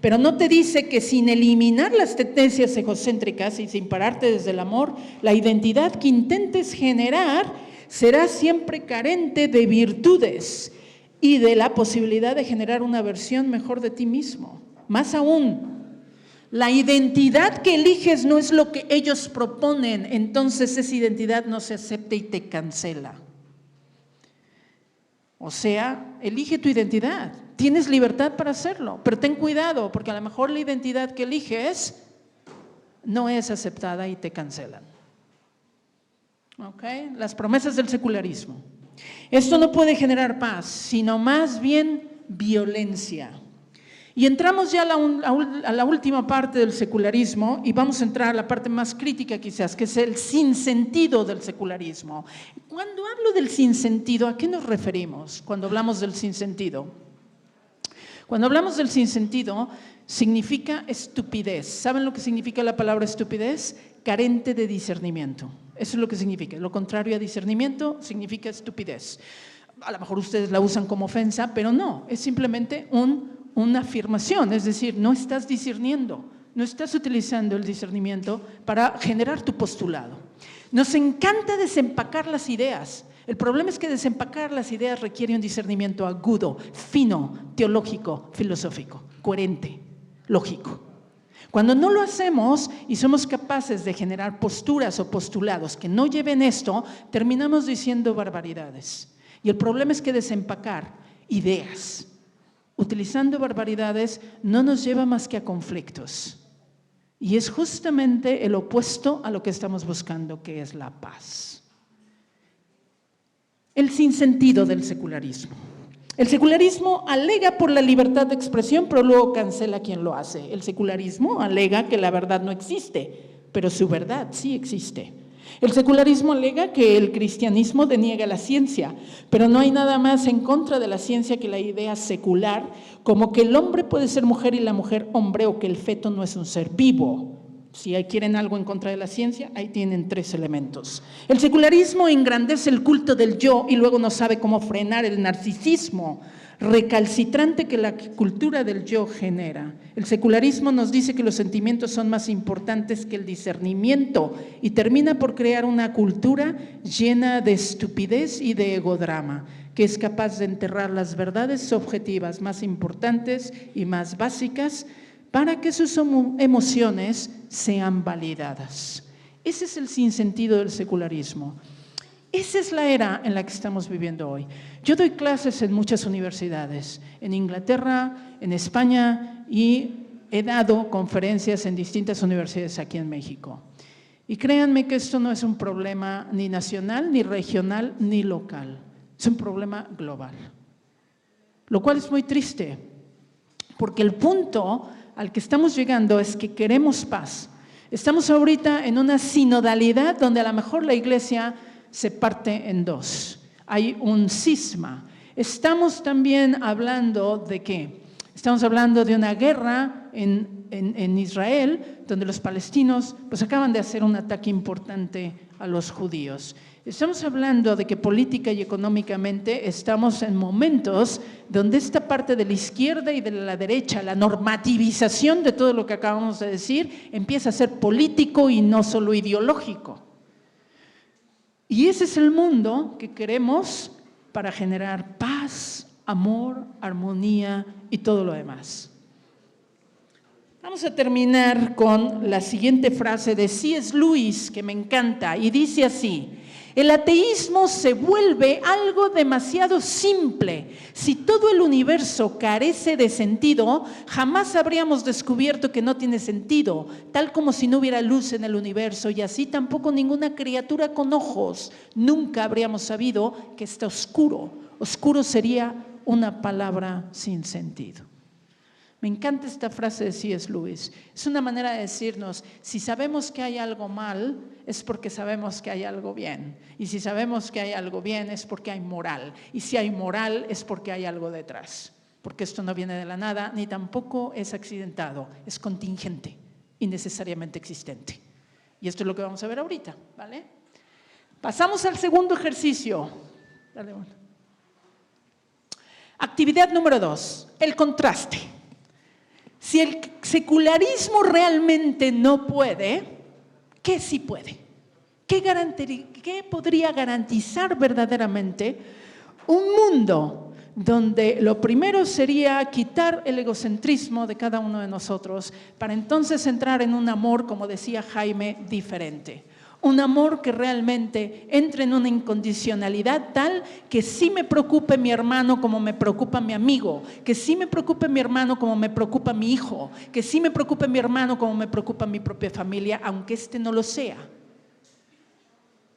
pero no te dice que sin eliminar las tendencias egocéntricas y sin pararte desde el amor, la identidad que intentes generar será siempre carente de virtudes y de la posibilidad de generar una versión mejor de ti mismo. Más aún, la identidad que eliges no es lo que ellos proponen, entonces esa identidad no se acepta y te cancela. O sea, elige tu identidad, tienes libertad para hacerlo, pero ten cuidado, porque a lo mejor la identidad que eliges no es aceptada y te cancelan. ¿Ok? Las promesas del secularismo. Esto no puede generar paz, sino más bien violencia. Y entramos ya a la última parte del secularismo y vamos a entrar a la parte más crítica quizás, que es el sinsentido del secularismo. Cuando hablo del sinsentido, ¿a qué nos referimos cuando hablamos del sinsentido? Cuando hablamos del sinsentido, significa estupidez. ¿Saben lo que significa la palabra estupidez? Carente de discernimiento. Eso es lo que significa. Lo contrario a discernimiento significa estupidez. A lo mejor ustedes la usan como ofensa, pero no, es simplemente una afirmación, es decir, no estás discerniendo, no estás utilizando el discernimiento para generar tu postulado. Nos encanta desempacar las ideas. El problema es que desempacar las ideas requiere un discernimiento agudo, fino, teológico, filosófico, coherente, lógico. Cuando no lo hacemos y somos capaces de generar posturas o postulados que no lleven esto, terminamos diciendo barbaridades. Y el problema es que desempacar ideas utilizando barbaridades no nos lleva más que a conflictos. Y es justamente el opuesto a lo que estamos buscando, que es la paz. El sinsentido del secularismo. El secularismo alega por la libertad de expresión, pero luego cancela a quien lo hace. El secularismo alega que la verdad no existe, pero su verdad sí existe. El secularismo alega que el cristianismo deniega la ciencia, pero no hay nada más en contra de la ciencia que la idea secular, como que el hombre puede ser mujer y la mujer hombre, o que el feto no es un ser vivo. Si quieren algo en contra de la ciencia, ahí tienen 3 elementos. El secularismo engrandece el culto del yo y luego no sabe cómo frenar el narcisismo recalcitrante que la cultura del yo genera. El secularismo nos dice que los sentimientos son más importantes que el discernimiento y termina por crear una cultura llena de estupidez y de egodrama, que es capaz de enterrar las verdades objetivas más importantes y más básicas para que sus emociones sean validadas. Ese es el sinsentido del secularismo. Esa es la era en la que estamos viviendo hoy. Yo doy clases en muchas universidades, en Inglaterra, en España, y he dado conferencias en distintas universidades aquí en México. Y créanme que esto no es un problema ni nacional, ni regional, ni local. Es un problema global. Lo cual es muy triste, porque el punto al que estamos llegando es que queremos paz. Estamos ahorita en una sinodalidad donde a lo mejor la iglesia se parte en 2. Hay un cisma. Estamos también hablando de ¿qué? Estamos hablando de una guerra en Israel, donde los palestinos pues acaban de hacer un ataque importante a los judíos. Estamos hablando de que política y económicamente estamos en momentos donde esta parte de la izquierda y de la derecha, la normativización de todo lo que acabamos de decir, empieza a ser político y no solo ideológico. Y ese es el mundo que queremos para generar paz, amor, armonía y todo lo demás. Vamos a terminar con la siguiente frase de C.S. Lewis, que me encanta, y dice así: el ateísmo se vuelve algo demasiado simple. Si todo el universo carece de sentido, jamás habríamos descubierto que no tiene sentido, tal como si no hubiera luz en el universo, y así tampoco ninguna criatura con ojos. Nunca habríamos sabido que está oscuro. Oscuro sería una palabra sin sentido. Me encanta esta frase de C.S. Lewis. Es una manera de decirnos, si sabemos que hay algo mal, es porque sabemos que hay algo bien. Y si sabemos que hay algo bien, es porque hay moral. Y si hay moral, es porque hay algo detrás. Porque esto no viene de la nada, ni tampoco es accidentado, es contingente y necesariamente existente. Y esto es lo que vamos a ver ahorita, ¿vale? Pasamos al segundo ejercicio. Dale, bueno. Actividad número 2, el contraste. Si el secularismo realmente no puede, ¿qué sí puede? ¿Qué podría garantizar verdaderamente un mundo donde lo primero sería quitar el egocentrismo de cada uno de nosotros para entonces entrar en un amor, como decía Jaime, diferente? Un amor que realmente entre en una incondicionalidad tal que sí me preocupe mi hermano como me preocupa mi amigo, que sí me preocupe mi hermano como me preocupa mi hijo, que sí me preocupe mi hermano como me preocupa mi propia familia, aunque este no lo sea.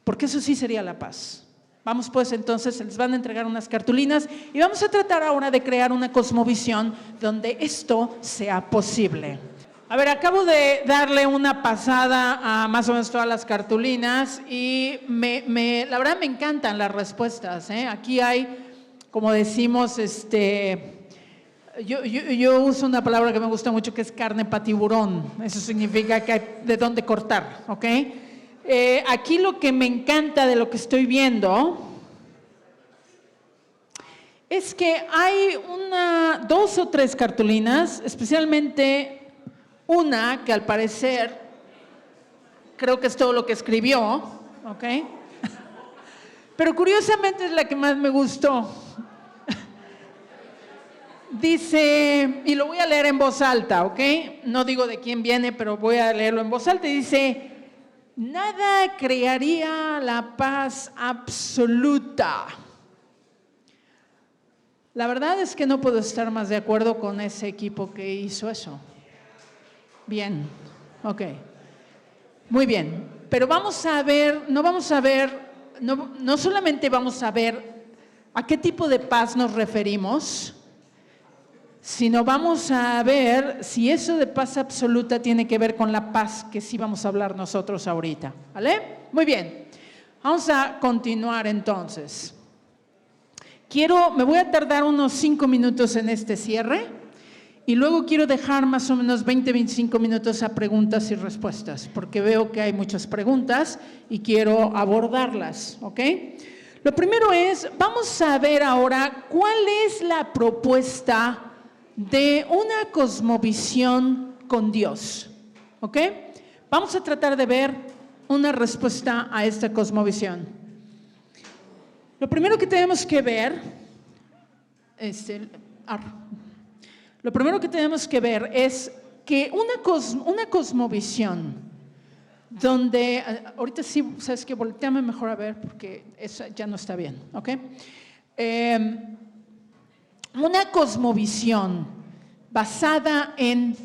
Porque eso sí sería la paz. Vamos pues entonces, se les van a entregar unas cartulinas y vamos a tratar ahora de crear una cosmovisión donde esto sea posible. A ver, acabo de darle una pasada a más o menos todas las cartulinas y la verdad me encantan las respuestas, ¿eh? Aquí hay, como decimos, yo uso una palabra que me gusta mucho que es carne pa' tiburón. Eso significa que hay de dónde cortar, ¿ok? Aquí lo que me encanta de lo que estoy viendo es que hay 2 o 3 cartulinas, especialmente una que al parecer creo que es todo lo que escribió, ¿ok? Pero curiosamente es la que más me gustó. Dice, y lo voy a leer en voz alta, ¿ok? No digo de quién viene, pero voy a leerlo en voz alta. Y dice, nada crearía la paz absoluta. La verdad es que no puedo estar más de acuerdo con ese equipo que hizo eso. Bien, ok, muy bien, pero vamos a ver, no solamente vamos a ver a qué tipo de paz nos referimos, sino vamos a ver si eso de paz absoluta tiene que ver con la paz que sí vamos a hablar nosotros ahorita, ¿vale? Muy bien, vamos a continuar entonces. Me voy a tardar unos 5 minutos en este cierre. y luego quiero dejar más o menos 20-25 minutos a preguntas y respuestas, porque veo que hay muchas preguntas y quiero abordarlas, ¿ok? Lo primero es, vamos a ver ahora cuál es la propuesta de una cosmovisión con Dios, ¿ok? Vamos a tratar de ver una respuesta a esta cosmovisión. Lo primero que tenemos que ver es que una cosmovisión donde, ahorita sí, sabes que volteame mejor a ver porque eso ya no está bien, ¿ok? Una cosmovisión basada en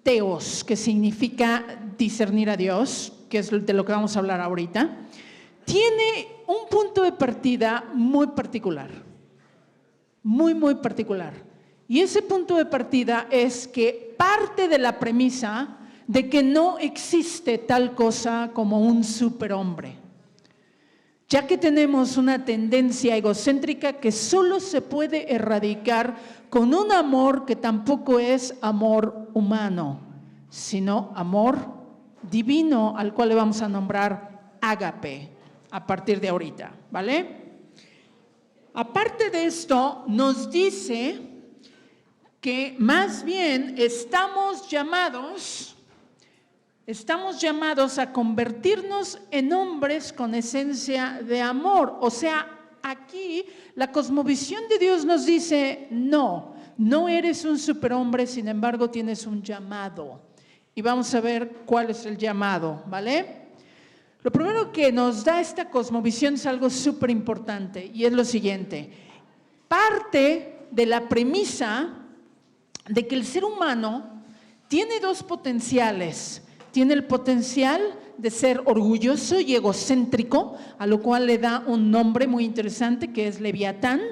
teos, que significa discernir a Dios, que es de lo que vamos a hablar ahorita, tiene un punto de partida muy particular, muy particular. Y ese punto de partida es que parte de la premisa de que no existe tal cosa como un superhombre, ya que tenemos una tendencia egocéntrica que solo se puede erradicar con un amor que tampoco es amor humano, sino amor divino, al cual le vamos a nombrar ágape a partir de ahorita, ¿vale? Aparte de esto, nos dice que más bien estamos llamados a convertirnos en hombres con esencia de amor. O sea, aquí la cosmovisión de Dios nos dice, no eres un superhombre, sin embargo tienes un llamado. Y vamos a ver cuál es el llamado, ¿vale? Lo primero que nos da esta cosmovisión es algo súper importante y es lo siguiente. Parte de la premisa de que el ser humano tiene dos potenciales. Tiene el potencial de ser orgulloso y egocéntrico, a lo cual le da un nombre muy interesante que es Leviatán.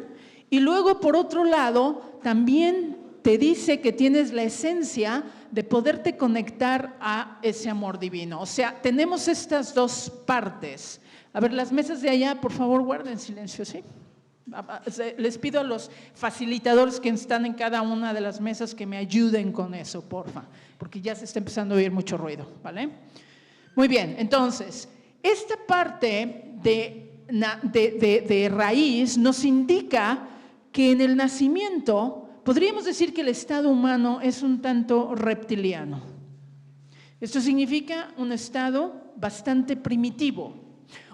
Y luego, por otro lado, también te dice que tienes la esencia de poderte conectar a ese amor divino. O sea, tenemos estas dos partes. A ver, las mesas de allá, por favor, guarden silencio, ¿sí? Les pido a los facilitadores que están en cada una de las mesas que me ayuden con eso, porfa, porque ya se está empezando a oír mucho ruido, ¿vale? Muy bien, entonces, esta parte de raíz nos indica que en el nacimiento podríamos decir que el estado humano es un tanto reptiliano. Esto significa un estado bastante primitivo.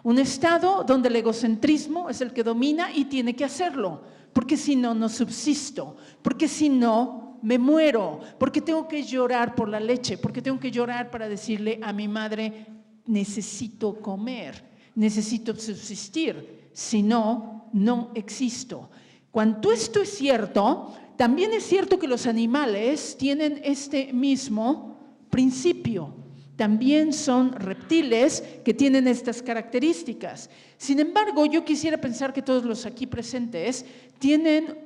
Un estado donde el egocentrismo es el que domina y tiene que hacerlo, porque si no, no subsisto, porque si no, me muero, porque tengo que llorar por la leche, porque tengo que llorar para decirle a mi madre, necesito comer, necesito subsistir, si no, no existo. Cuando esto es cierto, también es cierto que los animales tienen este mismo principio. También son reptiles que tienen estas características. Sin embargo, yo quisiera pensar que todos los aquí presentes tienen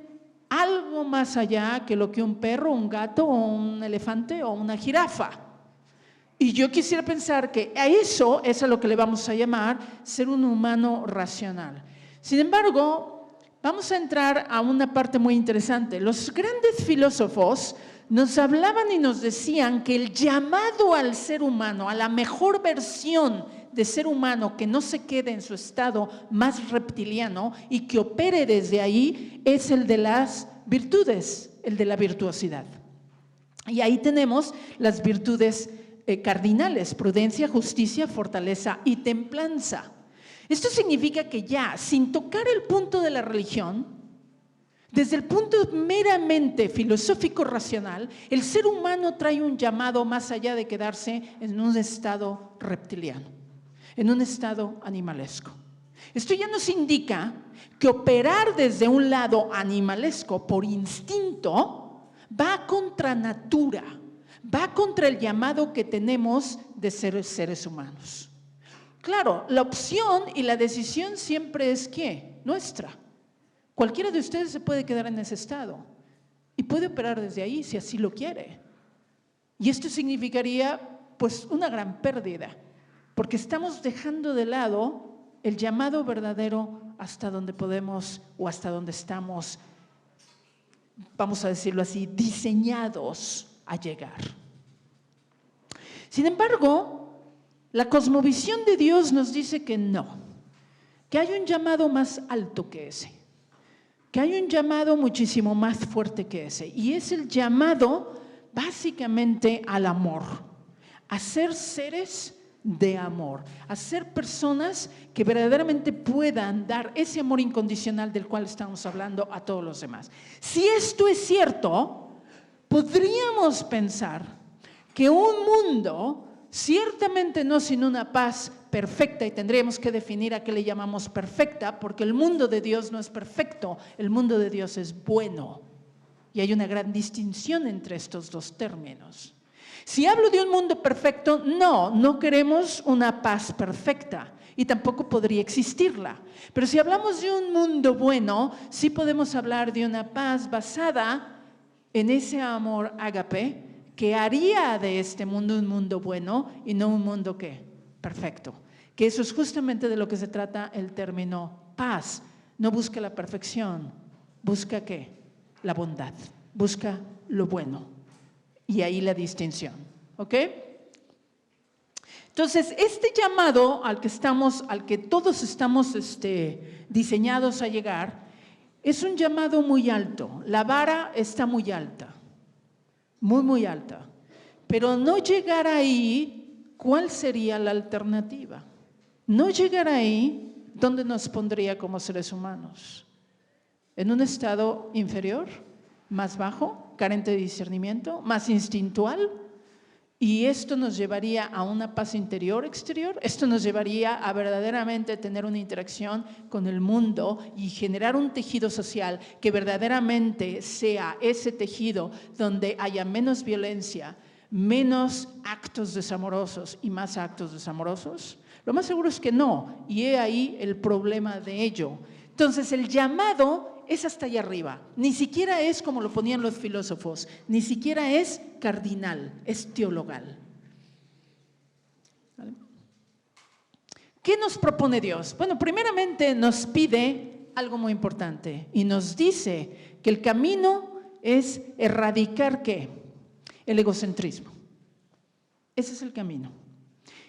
algo más allá que lo que un perro, un gato, o un elefante o una jirafa. Y yo quisiera pensar que a eso es a lo que le vamos a llamar ser un humano racional. Sin embargo, vamos a entrar a una parte muy interesante. Los grandes filósofos nos hablaban y nos decían que el llamado al ser humano, a la mejor versión de ser humano que no se quede en su estado más reptiliano y que opere desde ahí, es el de las virtudes, el de la virtuosidad. Y ahí tenemos las virtudes cardinales: prudencia, justicia, fortaleza y templanza. Esto significa que ya, sin tocar el punto de la religión, desde el punto meramente filosófico racional, el ser humano trae un llamado más allá de quedarse en un estado reptiliano, en un estado animalesco. Esto ya nos indica que operar desde un lado animalesco por instinto va contra natura, va contra el llamado que tenemos de ser seres humanos. Claro, la opción y la decisión siempre es ¿qué? Nuestra. Cualquiera de ustedes se puede quedar en ese estado y puede operar desde ahí si así lo quiere. Y esto significaría pues una gran pérdida, porque estamos dejando de lado el llamado verdadero hasta donde podemos o hasta donde estamos vamos a decirlo así, diseñados a llegar. Sin embargo, la cosmovisión de Dios nos dice que no, que hay un llamado más alto que ese, que hay un llamado muchísimo más fuerte que ese, y es el llamado básicamente al amor, a ser seres de amor, a ser personas que verdaderamente puedan dar ese amor incondicional del cual estamos hablando a todos los demás. Si esto es cierto, podríamos pensar que un mundo, ciertamente no sin una paz perfecta, y tendríamos que definir a qué le llamamos perfecta, porque el mundo de Dios no es perfecto, el mundo de Dios es bueno. Y hay una gran distinción entre estos dos términos. Si hablo de un mundo perfecto, no queremos una paz perfecta y tampoco podría existirla. Pero si hablamos de un mundo bueno, sí podemos hablar de una paz basada en ese amor ágape que haría de este mundo un mundo bueno y no un mundo ¿qué? Perfecto. Que eso es justamente de lo que se trata el término paz. No busca la perfección, busca ¿qué? La bondad, busca lo bueno. Y ahí la distinción, ¿ok? Entonces, este llamado al que todos estamos diseñados a llegar, es un llamado muy alto. La vara está muy alta, muy alta. Pero no llegar ahí, ¿cuál sería la alternativa? No llegar ahí, ¿dónde nos pondría como seres humanos? ¿En un estado inferior? ¿Más bajo? ¿Carente de discernimiento? ¿Más instintual? Y esto nos llevaría a una paz interior-exterior. Esto nos llevaría a verdaderamente tener una interacción con el mundo y generar un tejido social que verdaderamente sea ese tejido donde haya menos violencia, menos actos desamorosos y más actos desamorosos. Lo más seguro es que no, y he ahí el problema de ello. Entonces, el llamado es hasta allá arriba, ni siquiera es como lo ponían los filósofos, ni siquiera es cardinal, es teologal. ¿Vale? ¿Qué nos propone Dios? Bueno, primeramente nos pide algo muy importante y nos dice que el camino es erradicar ¿qué? El egocentrismo. Ese es el camino.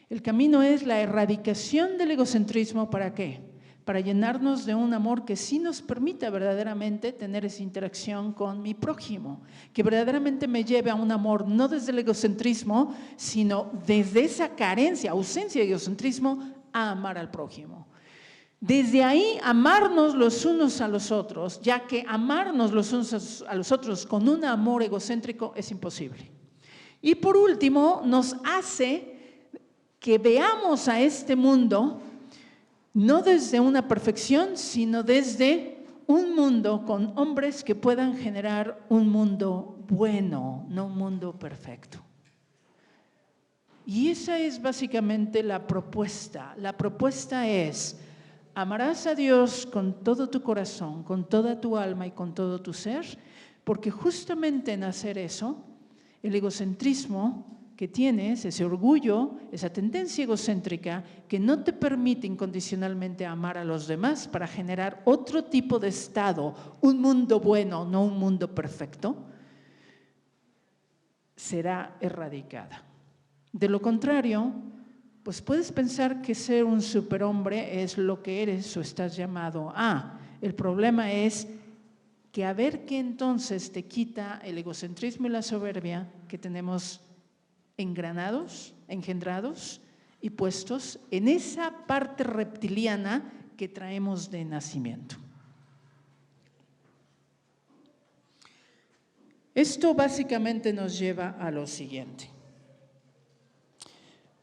El camino es la erradicación del egocentrismo. ¿Para qué? Para llenarnos de un amor que sí nos permita verdaderamente tener esa interacción con mi prójimo, que verdaderamente me lleve a un amor no desde el egocentrismo, sino desde esa carencia, ausencia de egocentrismo, a amar al prójimo. Desde ahí, amarnos los unos a los otros, ya que amarnos los unos a los otros con un amor egocéntrico es imposible. Y por último, nos hace que veamos a este mundo no desde una perfección, sino desde un mundo con hombres que puedan generar un mundo bueno, no un mundo perfecto. Y esa es básicamente la propuesta. La propuesta es: amarás a Dios con todo tu corazón, con toda tu alma y con todo tu ser, porque justamente en hacer eso, el egocentrismo que tienes, ese orgullo, esa tendencia egocéntrica que no te permite incondicionalmente amar a los demás para generar otro tipo de estado, un mundo bueno, no un mundo perfecto, será erradicada. De lo contrario, pues puedes pensar que ser un superhombre es lo que eres o estás llamado a. El problema es que a ver qué entonces te quita el egocentrismo y la soberbia que tenemos engranados, engendrados y puestos en esa parte reptiliana que traemos de nacimiento. Esto básicamente nos lleva a lo siguiente.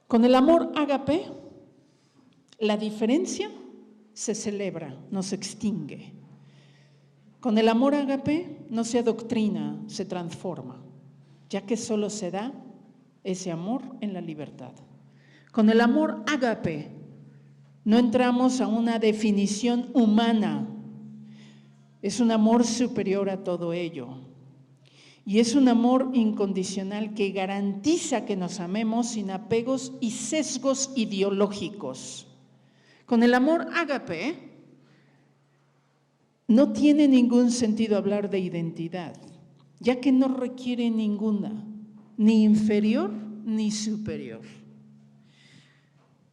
Con el amor ágape, la diferencia se celebra, no se extingue. Con el amor ágape no se adoctrina, se transforma, ya que solo se da ese amor en la libertad. Con el amor ágape no entramos a una definición humana, es un amor superior a todo ello. Y es un amor incondicional que garantiza que nos amemos sin apegos y sesgos ideológicos. Con el amor ágape no tiene ningún sentido hablar de identidad, ya que no requiere ninguna, ni inferior ni superior.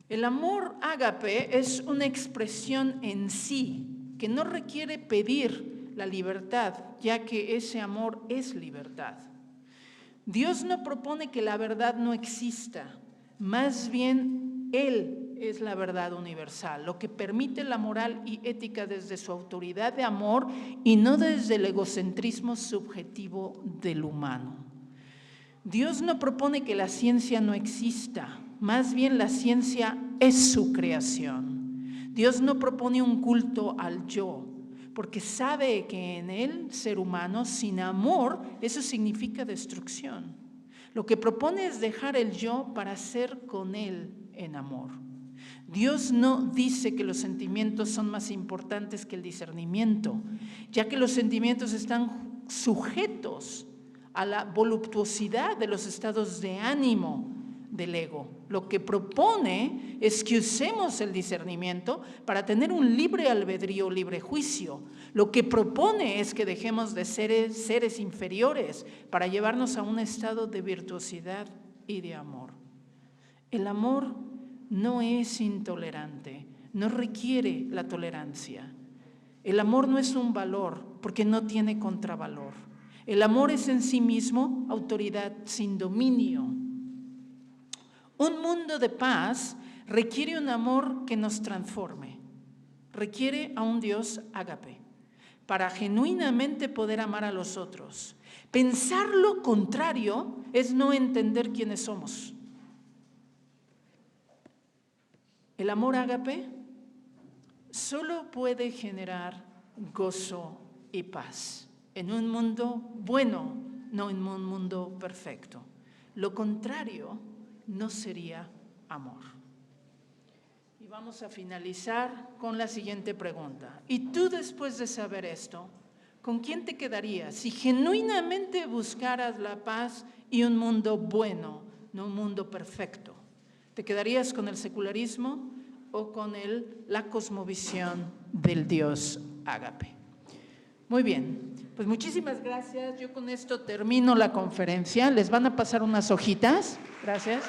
El amor ágape es una expresión en sí que no requiere pedir la libertad, ya que ese amor es libertad. Dios no propone que la verdad no exista, más bien Él es la verdad universal, lo que permite la moral y ética desde su autoridad de amor y no desde el egocentrismo subjetivo del humano. Dios no propone que la ciencia no exista, más bien la ciencia es su creación. Dios no propone un culto al yo, porque sabe que en el ser humano, sin amor, eso significa destrucción. Lo que propone es dejar el yo para ser con él en amor. Dios no dice que los sentimientos son más importantes que el discernimiento, ya que los sentimientos están sujetos a la voluptuosidad de los estados de ánimo del ego. Lo que propone es que usemos el discernimiento para tener un libre albedrío, libre juicio. Lo que propone es que dejemos de ser seres inferiores para llevarnos a un estado de virtuosidad y de amor. El amor no es intolerante, no requiere la tolerancia. El amor no es un valor porque no tiene contravalor. El amor es en sí mismo autoridad sin dominio. Un mundo de paz requiere un amor que nos transforme, requiere a un Dios ágape para genuinamente poder amar a los otros. Pensar lo contrario es no entender quiénes somos. El amor ágape solo puede generar gozo y paz en un mundo bueno, no en un mundo perfecto. Lo contrario no sería amor. Y vamos a finalizar con la siguiente pregunta. ¿Y tú, después de saber esto, con quién te quedarías si genuinamente buscaras la paz y un mundo bueno, no un mundo perfecto? ¿Te quedarías con el secularismo o con la cosmovisión del Dios ágape? Muy bien, pues muchísimas gracias. Yo con esto termino la conferencia. Les van a pasar unas hojitas. Gracias.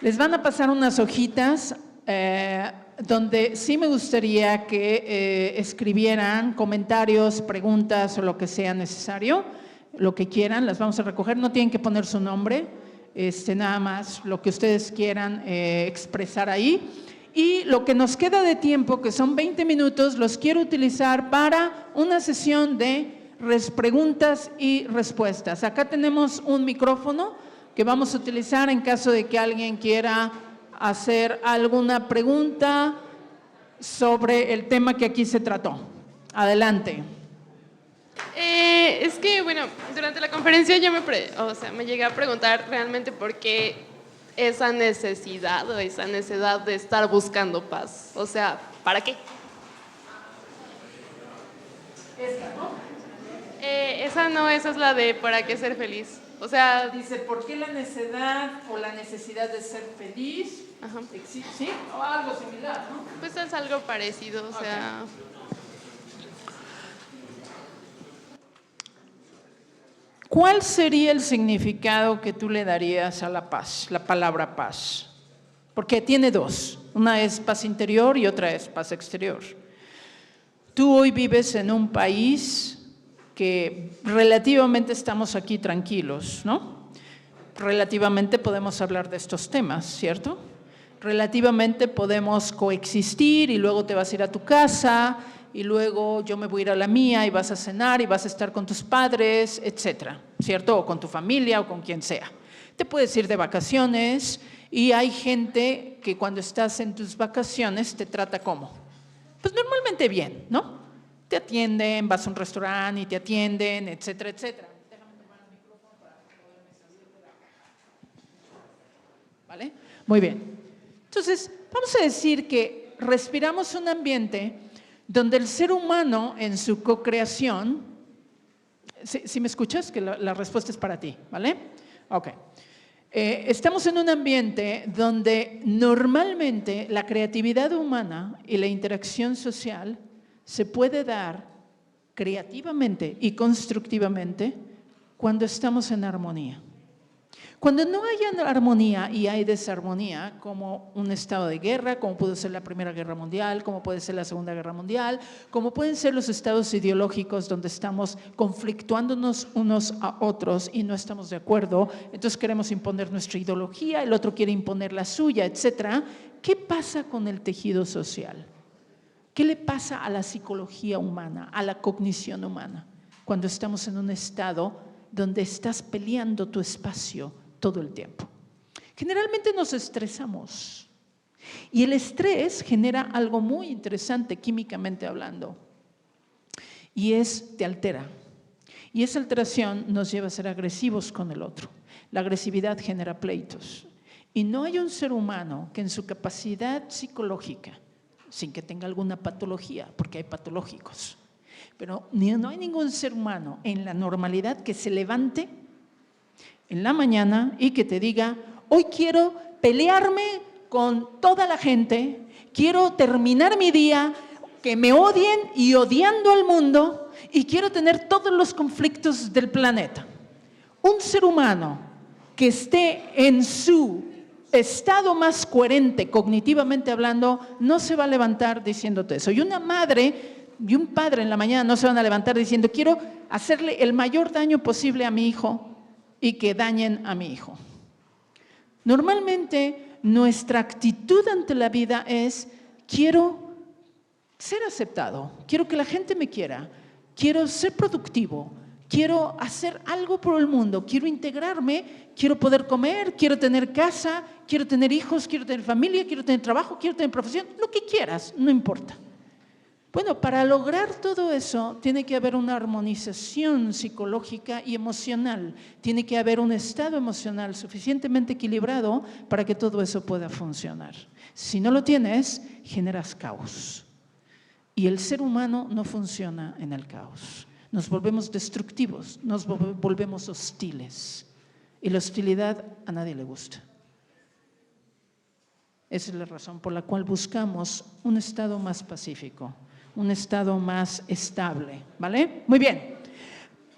Les van a pasar unas hojitas donde sí me gustaría que escribieran comentarios, preguntas o lo que sea necesario, lo que quieran, las vamos a recoger. No tienen que poner su nombre, nada más lo que ustedes quieran expresar ahí. Y lo que nos queda de tiempo, que son 20 minutos, los quiero utilizar para una sesión de preguntas y respuestas. Acá tenemos un micrófono que vamos a utilizar en caso de que alguien quiera hacer alguna pregunta sobre el tema que aquí se trató. Adelante. Es que, bueno, durante la conferencia yo me llegué a preguntar realmente por qué esa necesidad o esa necesidad de estar buscando paz. O sea, ¿para qué? Esa es la de ¿para qué ser feliz? O sea, dice, ¿por qué la necesidad o la necesidad de ser feliz? Ajá. ¿Sí? O algo similar, ¿no? Pues es algo parecido, o sea. ¿Cuál sería el significado que tú le darías a la paz, la palabra paz? Porque tiene dos. Una es paz interior y otra es paz exterior. Tú hoy vives en un país que relativamente estamos aquí tranquilos, ¿no? Relativamente podemos hablar de estos temas, ¿cierto? Relativamente podemos coexistir y luego te vas a ir a tu casa y luego yo me voy a ir a la mía y vas a cenar y vas a estar con tus padres, etcétera, ¿cierto? O con tu familia o con quien sea. Te puedes ir de vacaciones y hay gente que cuando estás en tus vacaciones te trata ¿cómo? Pues normalmente bien, ¿no? Te atienden, vas a un restaurante y te atienden, etcétera, etcétera. Déjame tomar el micrófono para poderme salir de la... ¿Vale? Muy bien. Entonces, vamos a decir que respiramos un ambiente donde el ser humano en su co-creación, ¿sí me escuchas? Que la respuesta es para ti, ¿vale? Ok. Estamos en un ambiente donde normalmente la creatividad humana y la interacción social se puede dar creativamente y constructivamente cuando estamos en armonía. Cuando no hay armonía y hay desarmonía, como un estado de guerra, como pudo ser la Primera Guerra Mundial, como puede ser la Segunda Guerra Mundial, como pueden ser los estados ideológicos donde estamos conflictuándonos unos a otros y no estamos de acuerdo, entonces queremos imponer nuestra ideología, el otro quiere imponer la suya, etc. ¿Qué pasa con el tejido social? ¿Qué le pasa a la psicología humana, a la cognición humana, cuando estamos en un estado donde estás peleando tu espacio todo el tiempo? Generalmente nos estresamos y el estrés genera algo muy interesante químicamente hablando y te altera, y esa alteración nos lleva a ser agresivos con el otro. La agresividad genera pleitos y no hay un ser humano que en su capacidad psicológica, sin que tenga alguna patología, porque hay patológicos, pero no hay ningún ser humano en la normalidad que se levante en la mañana y que te diga: hoy quiero pelearme con toda la gente, quiero terminar mi día, que me odien y odiando al mundo, y quiero tener todos los conflictos del planeta. Un ser humano que esté en su estado más coherente, cognitivamente hablando, no se va a levantar diciéndote eso. Y una madre y un padre en la mañana no se van a levantar diciendo: quiero hacerle el mayor daño posible a mi hijo y que dañen a mi hijo. Normalmente nuestra actitud ante la vida es: quiero ser aceptado, quiero que la gente me quiera, quiero ser productivo, quiero hacer algo por el mundo, quiero integrarme, quiero poder comer, quiero tener casa, quiero tener hijos, quiero tener familia, quiero tener trabajo, quiero tener profesión, lo que quieras, no importa. Bueno, para lograr todo eso tiene que haber una armonización psicológica y emocional, tiene que haber un estado emocional suficientemente equilibrado para que todo eso pueda funcionar. Si no lo tienes, generas caos. Y el ser humano no funciona en el caos. Nos volvemos destructivos, nos volvemos hostiles. Y la hostilidad a nadie le gusta. Esa es la razón por la cual buscamos un estado más pacífico, un estado más estable, ¿vale? Muy bien.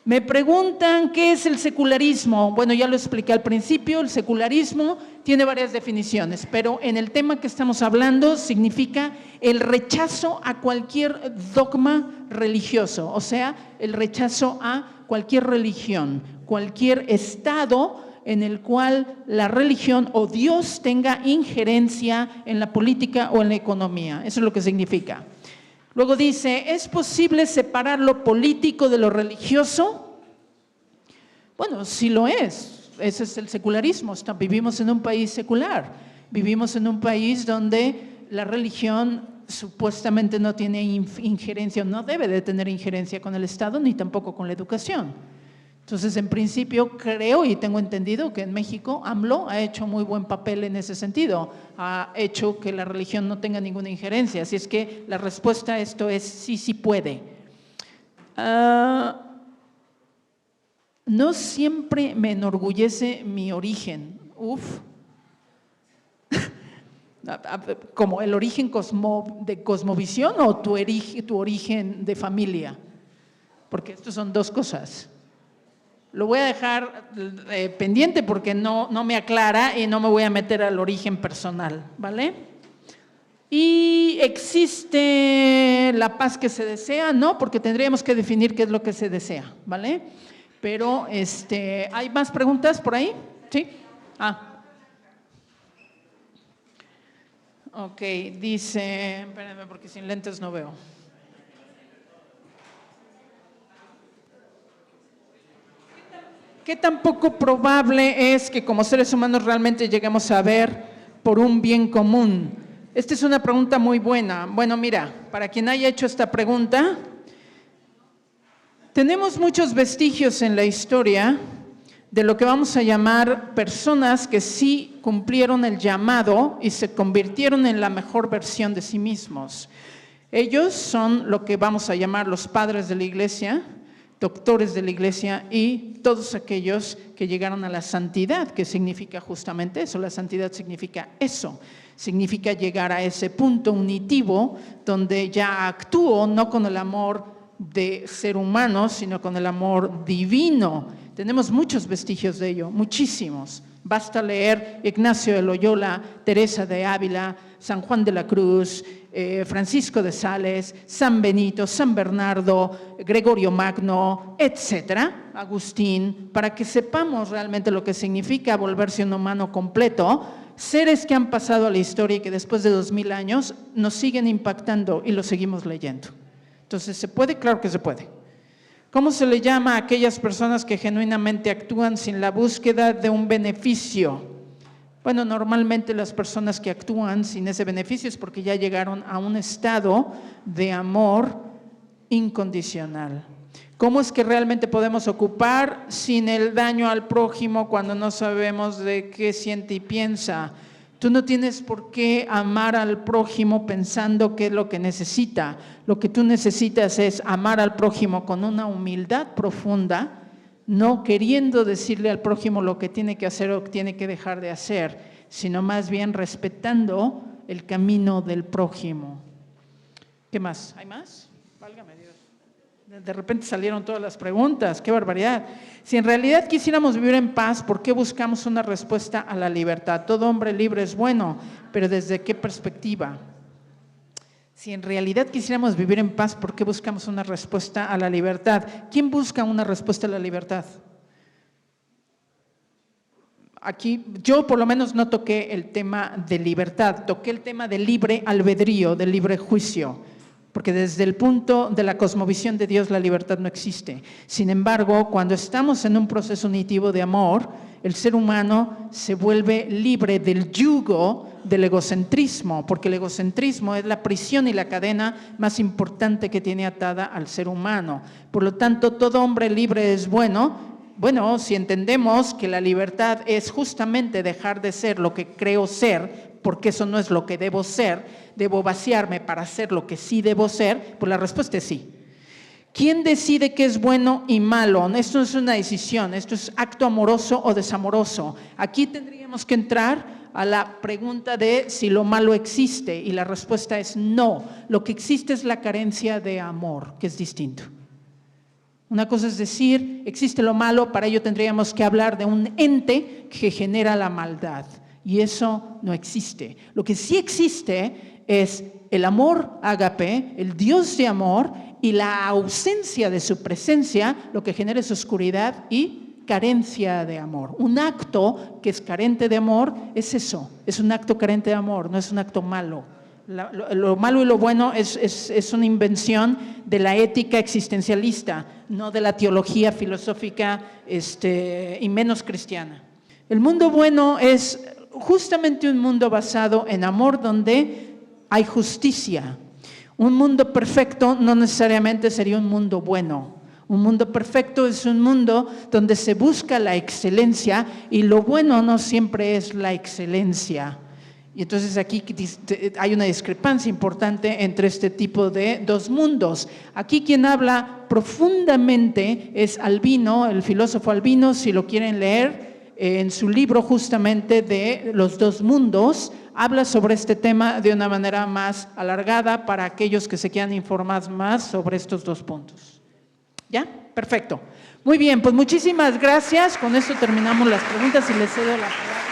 Me preguntan qué es el secularismo. Bueno, ya lo expliqué al principio. El secularismo tiene varias definiciones, pero en el tema que estamos hablando significa el rechazo a cualquier dogma religioso, o sea, el rechazo a cualquier religión, cualquier estado en el cual la religión o Dios tenga injerencia en la política o en la economía. Eso es lo que significa. Luego dice: ¿es posible separar lo político de lo religioso? Bueno, sí lo es. Ese es el secularismo. Vivimos en un país secular. Vivimos en un país donde la religión supuestamente no tiene injerencia, no debe de tener injerencia con el Estado ni tampoco con la educación. Entonces, en principio, creo y tengo entendido que en México AMLO ha hecho muy buen papel en ese sentido, ha hecho que la religión no tenga ninguna injerencia. Así es que la respuesta a esto es sí, sí puede. No siempre me enorgullece mi origen. ¿Como el origen de cosmovisión o tu origen de familia? Porque estos son dos cosas. Lo voy a dejar pendiente porque no me aclara y no me voy a meter al origen personal, ¿vale? ¿Y existe la paz que se desea? No, porque tendríamos que definir qué es lo que se desea, ¿vale? Pero, ¿hay más preguntas por ahí? ¿Sí? Ok, dice, espérenme porque sin lentes no veo. ¿Qué tan poco probable es que como seres humanos realmente lleguemos a ver por un bien común? Esta es una pregunta muy buena. Bueno, mira, para quien haya hecho esta pregunta, tenemos muchos vestigios en la historia de lo que vamos a llamar personas que sí cumplieron el llamado y se convirtieron en la mejor versión de sí mismos. Ellos son lo que vamos a llamar los padres de la iglesia, doctores de la Iglesia y todos aquellos que llegaron a la santidad, que significa justamente eso. La santidad significa eso, significa llegar a ese punto unitivo donde ya actúo no con el amor de ser humano, sino con el amor divino. Tenemos muchos vestigios de ello, muchísimos. Basta leer Ignacio de Loyola, Teresa de Ávila, San Juan de la Cruz, Francisco de Sales, San Benito, San Bernardo, Gregorio Magno, etcétera, Agustín, para que sepamos realmente lo que significa volverse un humano completo, seres que han pasado a la historia y que después de 2000 años nos siguen impactando y lo seguimos leyendo. Entonces, ¿se puede? Claro que se puede. ¿Cómo se le llama a aquellas personas que genuinamente actúan sin la búsqueda de un beneficio? Bueno, normalmente las personas que actúan sin ese beneficio es porque ya llegaron a un estado de amor incondicional. ¿Cómo es que realmente podemos ocupar sin el daño al prójimo cuando no sabemos de qué siente y piensa? Tú no tienes por qué amar al prójimo pensando qué es lo que necesita. Lo que tú necesitas es amar al prójimo con una humildad profunda, no queriendo decirle al prójimo lo que tiene que hacer o tiene que dejar de hacer, sino más bien respetando el camino del prójimo. ¿Qué más? ¿Hay más? Válgame Dios. De repente salieron todas las preguntas, qué barbaridad. Si en realidad quisiéramos vivir en paz, ¿por qué buscamos una respuesta a la libertad? Todo hombre libre es bueno, pero ¿desde qué perspectiva? Si en realidad quisiéramos vivir en paz, ¿por qué buscamos una respuesta a la libertad? ¿Quién busca una respuesta a la libertad? Aquí yo por lo menos no toqué el tema de libertad, toqué el tema de libre albedrío, de libre juicio, porque desde el punto de la cosmovisión de Dios la libertad no existe. Sin embargo, cuando estamos en un proceso unitivo de amor, el ser humano se vuelve libre del yugo del egocentrismo, porque el egocentrismo es la prisión y la cadena más importante que tiene atada al ser humano. Por lo tanto, todo hombre libre es bueno. Bueno, si entendemos que la libertad es justamente dejar de ser lo que creo ser, porque eso no es lo que debo ser, debo vaciarme para ser lo que sí debo ser, pues la respuesta es sí. ¿Quién decide qué es bueno y malo? Esto no es una decisión, esto es acto amoroso o desamoroso. Aquí tendríamos que entrar a la pregunta de si lo malo existe, y la respuesta es no. Lo que existe es la carencia de amor, que es distinto. Una cosa es decir, existe lo malo, para ello tendríamos que hablar de un ente que genera la maldad, y eso no existe. Lo que sí existe es el amor ágape, el Dios de amor, y la ausencia de su presencia, lo que genera es oscuridad y carencia de amor. Un acto que es carente de amor es eso, es un acto carente de amor, no es un acto malo. Lo malo y lo bueno es una invención de la ética existencialista, no de la teología filosófica y menos cristiana. El mundo bueno es justamente un mundo basado en amor donde hay justicia. Un mundo perfecto no necesariamente sería un mundo bueno. Un mundo perfecto es un mundo donde se busca la excelencia, y lo bueno no siempre es la excelencia. Y entonces aquí hay una discrepancia importante entre este tipo de dos mundos. Aquí quien habla profundamente es Albino, el filósofo Albino, si lo quieren leer, en su libro justamente de los dos mundos, habla sobre este tema de una manera más alargada para aquellos que se quieran informar más sobre estos dos puntos. ¿Ya? Perfecto. Muy bien, pues muchísimas gracias. Con esto terminamos las preguntas y les cedo la palabra.